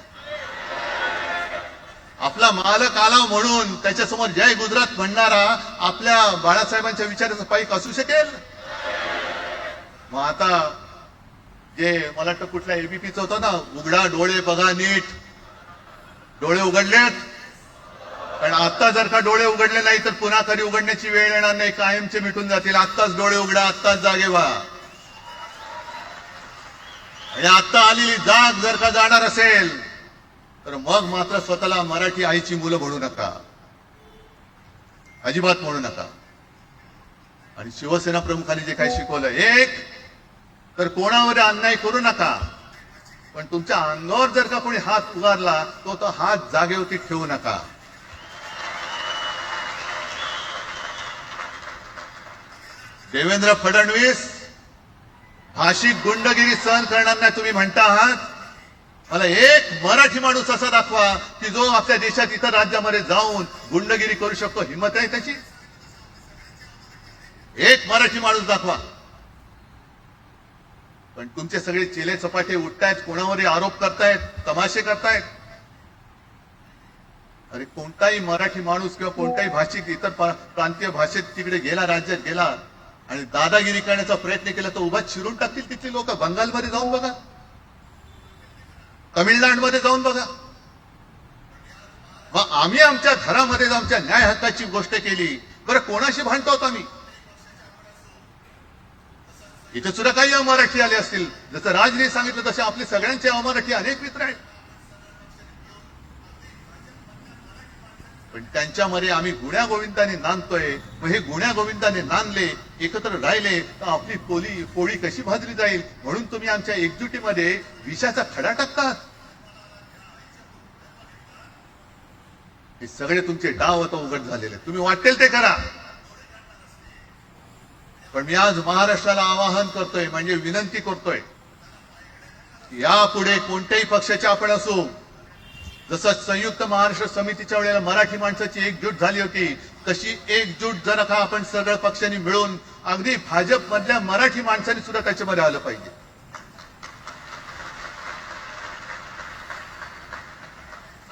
Speaker 4: आपला मालक आला म्हणून त्याच्यासमोर जय गुजरात म्हणणारा आपल्या बाळासाहेबांच्या विचाराचा पाईक असू शकेल? मग आता जे मला वाटतं कुठल्या एबीपीचं होतं ना, उघडा डोळे बघा नीट. डोळे उघडलेत, पण आता जर का डोळे उघडले नाही तर पुन्हा कधी उघडण्याची वेळ येणार नाही, कायमचे मिटून जातील. आत्ताच डोळे उघडा, आत्ताच जागे व्हा. आणि आता आलेली जाग जर का जाणार असेल तर मग मात्र स्वतःला मराठी आईची मुलं म्हणू नका, अजिबात म्हणू नका. आणि शिवसेना प्रमुखांनी जे काही शिकवलं, एक तर कोणावर अन्याय करू नका, पण तुमच्या अंगावर जर का कोणी हात उगारला तो हात जागेवरती ठेवू नका. देवेंद्र फडणवीस भाषिक गुंडगिरी सहन करणार नाही तुम्ही म्हणता आहात. मला एक मराठी माणूस असा दाखवा की जो आपल्या देशात इतर राज्यामध्ये जाऊन गुंडगिरी करू शकतो. हिंमत आहे त्याची? एक मराठी माणूस दाखवा. पण तुमचे सगळे चेले चपाटे उठतायत, कोणावरही आरोप करतायत, तमाशे करतायत. अरे कोणताही मराठी माणूस किंवा कोणताही भाषिक इतर प्रांतीय भाषेत तिकडे गेला, राज्यात गेला आणि दादागिरी करण्याचा प्रयत्न केला तर उभा चिरून टाकतील तिथली लोक. बंगालमध्ये जाऊन बघा, तमिळनाडूमध्ये जाऊन बघा. मग आम्ही आमच्या घरामध्ये आमच्या न्याय हक्काची गोष्ट केली, बरं कोणाशी भांडतो आम्ही? इथे सुद्धा काही अमराठी आले असतील, जसं राजने सांगितलं तसे आपले सगळ्यांचे अमराठी अनेक मित्र आहेत. पण त्यांच्यामध्ये आम्ही गुण्या गोविंदाने नांदतोय. मग हे गुण्या गोविंदाने नांदले, एकत्र राहिले तर आपली पोळी कशी भाजली जाईल? म्हणून तुम्ही आमच्या एकजुटीमध्ये विषाचा खडा टाकतात. हे सगळे तुमचे डाव आता उघड झालेले. तुम्ही वाटेल ते करा, पण मी आज महाराष्ट्राला आवाहन करतोय, म्हणजे विनंती करतोय, यापुढे कोणत्याही पक्षाचे आपण असो, जसं संयुक्त महाराष्ट्र समितीच्या वेळेला मराठी माणसाची एकजूट झाली होती, तशी एकजूट जर का आपण सगळ्या पक्षांनी मिळून, अगदी भाजप मधल्या मराठी माणसांनी सुद्धा त्याच्यामध्ये आलं पाहिजे.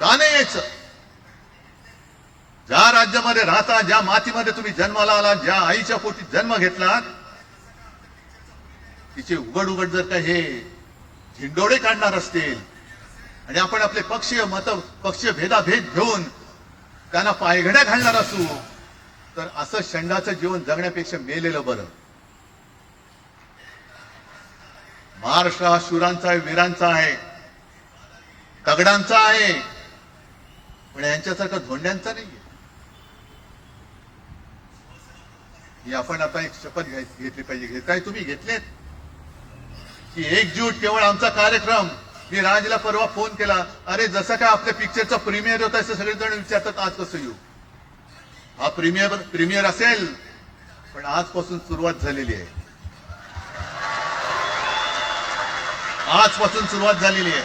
Speaker 4: का नाही यायचं? ज्या राज्यामध्ये राहता, ज्या मातीमध्ये तुम्ही जन्माला आलात, ज्या आईच्या पोटी जन्म घेतलात, तिचे उघड उघड जर का हे झिंडोळे काढणार असतील आणि आपण आपले पक्षीय भेदाभेद घेऊन त्यांना पायघड्या घालणार असू, तर असं षंडाचं जीवन जगण्यापेक्षा मेलेलं बरं. महाराष्ट्र हा शूरांचा आहे, वीरांचा आहे, तगडांचा आहे, पण यांच्यासारखा धोंड्यांचा नाहीये. ही आपण आता एक शपथ घेतली पाहिजे. घेताय तुम्ही? घेतलेत की एकजूट केवळ आमचा कार्यक्रम. मी राजला परवा फोन केला, अरे जसं काय आपल्या पिक्चरचा प्रीमियर होता असं सगळेजण विचारतात आज कसं येऊ. हा प्रीमियर असेल, पण आजपासून सुरुवात झालेली आहे. आजपासून सुरुवात झालेली आहे.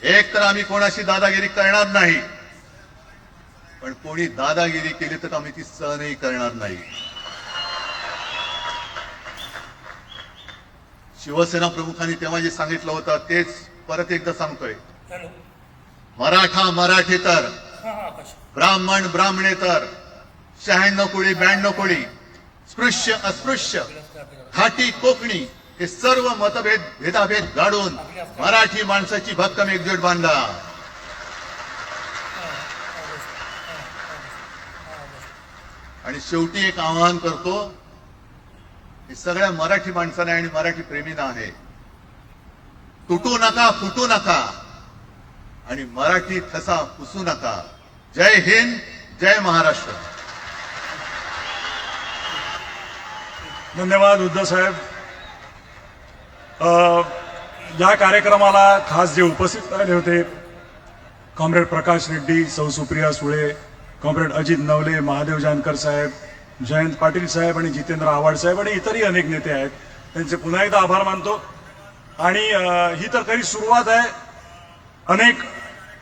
Speaker 4: एक तर आम्ही कोणाशी दादागिरी करणार नाही, पण कोणी दादागिरी केली तर आम्ही ती सहनही करणार नाही. शिवसेना प्रमुखांनी तेव्हा जे सांगितलं होतं तेच परत एकदा सांगतोय.
Speaker 2: हॅलो.
Speaker 4: मराठा मराठेतर,
Speaker 2: हां आकाश.
Speaker 4: ब्राह्मण ब्राह्मणेतर, 96 कोळी 92 कोळी, स्पृश्य अस्पृश्य, खाटी कोकणी हे सर्व मतभेद भेदाभेद गाडून मराठी माणसाची भक्कम एकजूट बांधा. आणि शेवटी एक आवाहन करतो, हे सगळ्या मराठी माणसांना आणि मराठी प्रेमींना आहे. तुटू नका, फुटू नका आणि मराठी ठसा पुसू नका. जय हिंद, जय महाराष्ट्र.
Speaker 1: धन्यवाद उद्धव साहेब. या कार्यक्रमाला खास जे उपस्थित राहिले होते, कॉम्रेड प्रकाश रेड्डी, सौ सुप्रिया सुळे, कॉम्रेड अजित नवले, महादेव जानकर साहेब, जयंत पाटील साहेब आणि जितेंद्र आव्हाड साहेब आणि इतरही अनेक नेते आहेत. त्यांचे पुन्हा एकदा आभार मानतो. आणि ही तर खरी सुरुवात आहे अनेक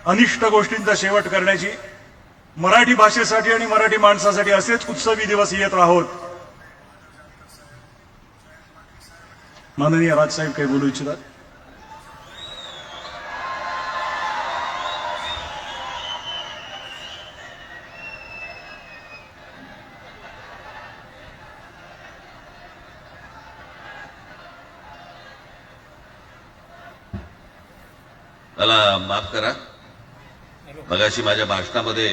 Speaker 1: अनिष्ट गोष्टींचा शेवट करण्याची. मराठी भाषेसाठी आणि मराठी माणसासाठी असेच उत्सवी दिवस येत राहोत. माननीय राजसाहेब काही बोलू इच्छितात?
Speaker 3: मला माफ करा, मगाशी माझ्या भाषणामध्ये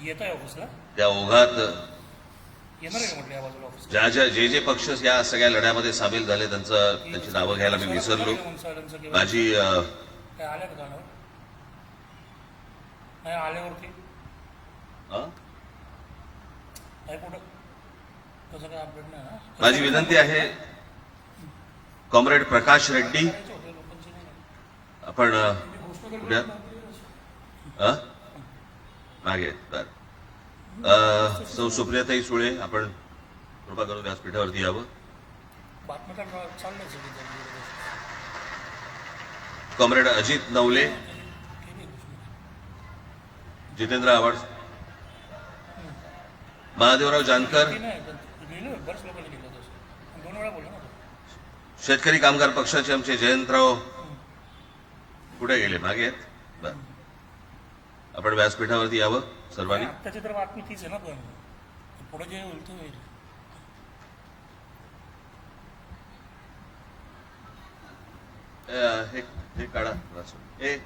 Speaker 2: येत आहे ऑफिसला?
Speaker 3: त्या ओघात
Speaker 2: येणार आहे का म्हटलं या बाजूला ऑफिस?
Speaker 3: जे पक्ष या सगळ्या लढ्यामध्ये सामील झाले त्यांची नावं घ्यायला मी विसरलो. माझी
Speaker 2: काय आल्या का गाण्यावर? नाही आल्यावरती नाही कुठं तसं काय अपडेट नाही ना.
Speaker 3: माझी विनंती आहे, कॉम्रेड प्रकाश रेड्डी आपण कुठे मागे सौ सुप्रियाताई सुळे आपण कृपा करून व्यासपीठावरती यावं.
Speaker 2: बातम्या चाललंय सगळी.
Speaker 3: कॉम्रेड अजित नवले, जितेंद्र आव्हाड, महादेवराव जानकर,
Speaker 2: बरेच लोकांनी केलं तसं. 2 वेळा बोललो ना.
Speaker 3: शेतकरी कामगार पक्षाचे आमचे जयंतराव कुठे गेले? मागे आहेत. बरं, आपण व्यासपीठावरती यावं सर्वांनी.
Speaker 2: आत्ताची तर बातमी तीच आहे ना, पण पुढे जे होईल ते होईल.
Speaker 3: हे काढा हे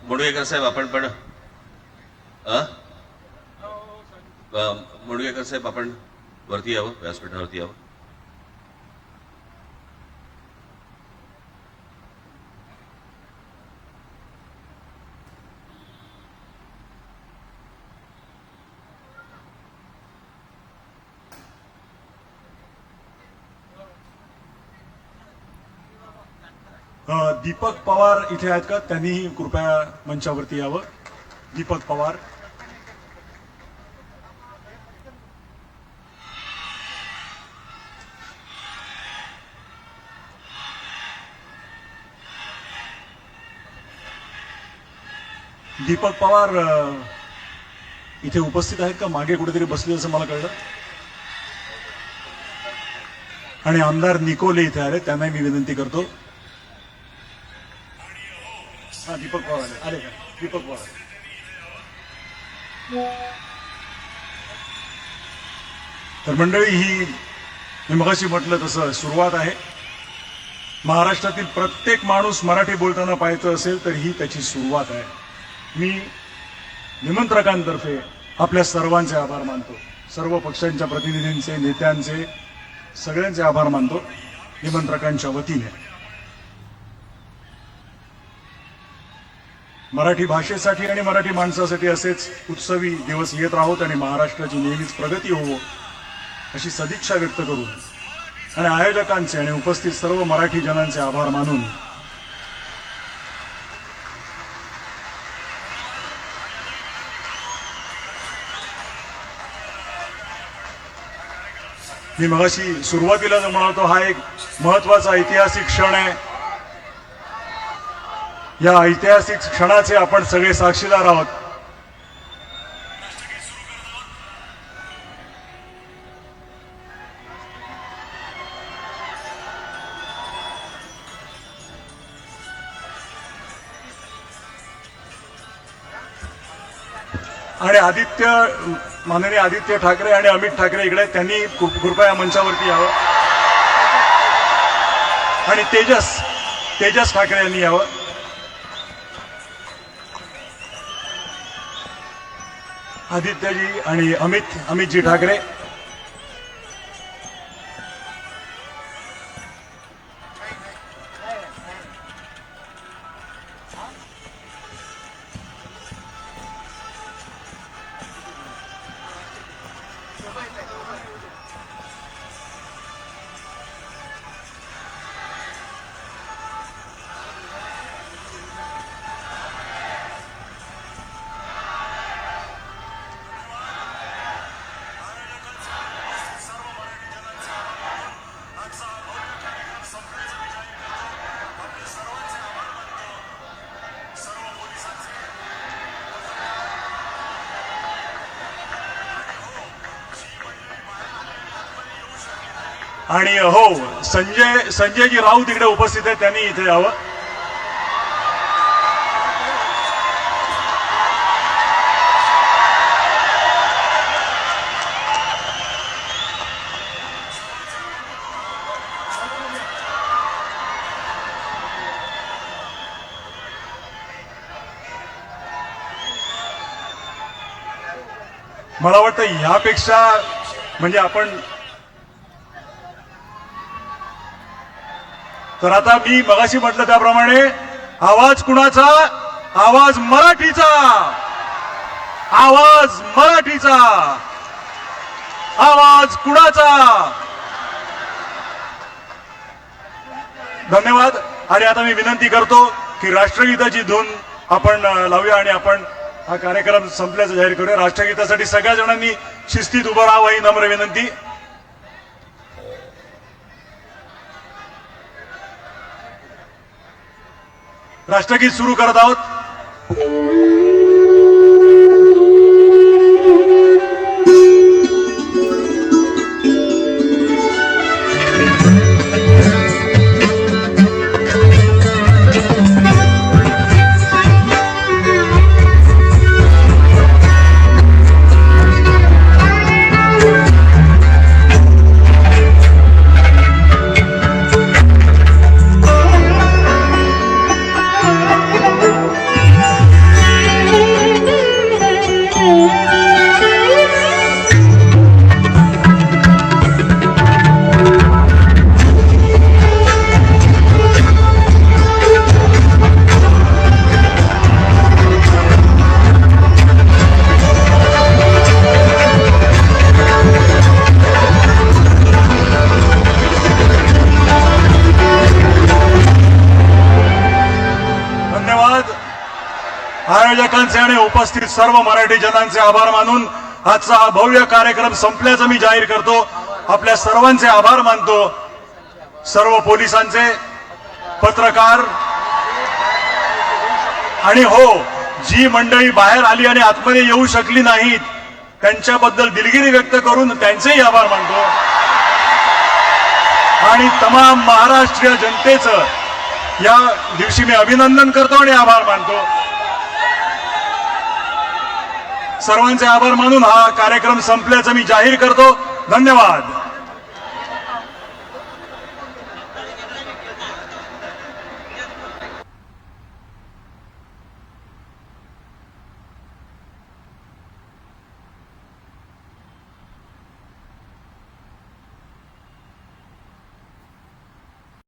Speaker 3: मुडगेकर साहेब आपण पण मुडगेकर साहेब आपण वरती यावं, व्यासपीठावरती यावं.
Speaker 1: दीपक पवार इथे आहेत का? त्यांनी कृपया मंचावरती यावं. दीपक पवार. दीपक पवार इथे उपस्थित आहेत का? मागे कुठेतरी बसले असं मला कळलं. आणि आमदार निकोले इथे आले, त्यांनाही मी विनंती करतो. हा, दीपक पवार आले का? दीपक पवार. तर मंडळी, ही मी मगाशी म्हटलं तसं सुरुवात आहे. महाराष्ट्रातील प्रत्येक माणूस मराठी बोलताना पाहायचं असेल तर ही त्याची सुरुवात आहे. मी निमंत्रकांतर्फे आपल्या सर्वांचे आभार मानतो. सर्व पक्षांच्या प्रतिनिधींचे, नेत्यांचे, सगळ्यांचे आभार मानतो निमंत्रकांच्या वतीने. मराठी भाषेसाठी आणि मराठी माणसासाठी असेच उत्सवी दिवस येत राहोत आणि महाराष्ट्राची नेहमीच प्रगती होवो अशी सदिच्छा व्यक्त करून आणि आयोजकांचे आणि उपस्थित सर्व मराठी जनांचे आभार मानून मी मगाशी सुरुवातीला जो म्हणालो, हा एक महत्वाचा ऐतिहासिक क्षण आहे. या ऐतिहासिक क्षणाचे आपण सगळे साक्षीदार आहोत. आणि माननीय आदित्य ठाकरे आणि अमित ठाकरे इकडे, त्यांनी कृपया मंचावरती यावं. आणि तेजस ठाकरे यांनी यावं. आदित्यजी आणि अमितजी ठाकरे. आणि हो, संजयजी राऊत इकडे उपस्थित आहेत, त्यांनी इथे यावं. मला वाटतं ह्यापेक्षा म्हणजे आपण, तर आता मी मगाशी म्हटलं त्याप्रमाणे आवाज कुणाचा? आवाज मराठीचा. आवाज मराठीचा. आवाज कुणाचा? धन्यवाद. आणि आता मी विनंती करतो की राष्ट्रगीताची धून आपण लावूया आणि आपण हा कार्यक्रम संपल्याचं जाहीर करूया. राष्ट्रगीतासाठी सगळ्या जणांनी शिस्तीत उभं राहावं ही नम्र विनंती. राष्ट्रगीत सुरू करत आहोत. आयोजकांचे आणि उपस्थित सर्व मराठी जनांचे आभार मानून आजचा हा भव्य कार्यक्रम संपल्याचं मी जाहीर करतो. आपल्या सर्वांचे आभार मानतो. सर्व पोलिसांचे, पत्रकार आणि हो, जी मंडळी बाहेर आली आणि आतमध्ये येऊ शकली नाहीत त्यांच्याबद्दल दिलगिरी व्यक्त करून त्यांचेही आभार मानतो. आणि तमाम महाराष्ट्रीय जनतेचं या दिवशी मी अभिनंदन करतो आणि आभार मानतो. सर्वांचे आभार मानून हा कार्यक्रम संपल्याचं मी जाहीर करतो. धन्यवाद.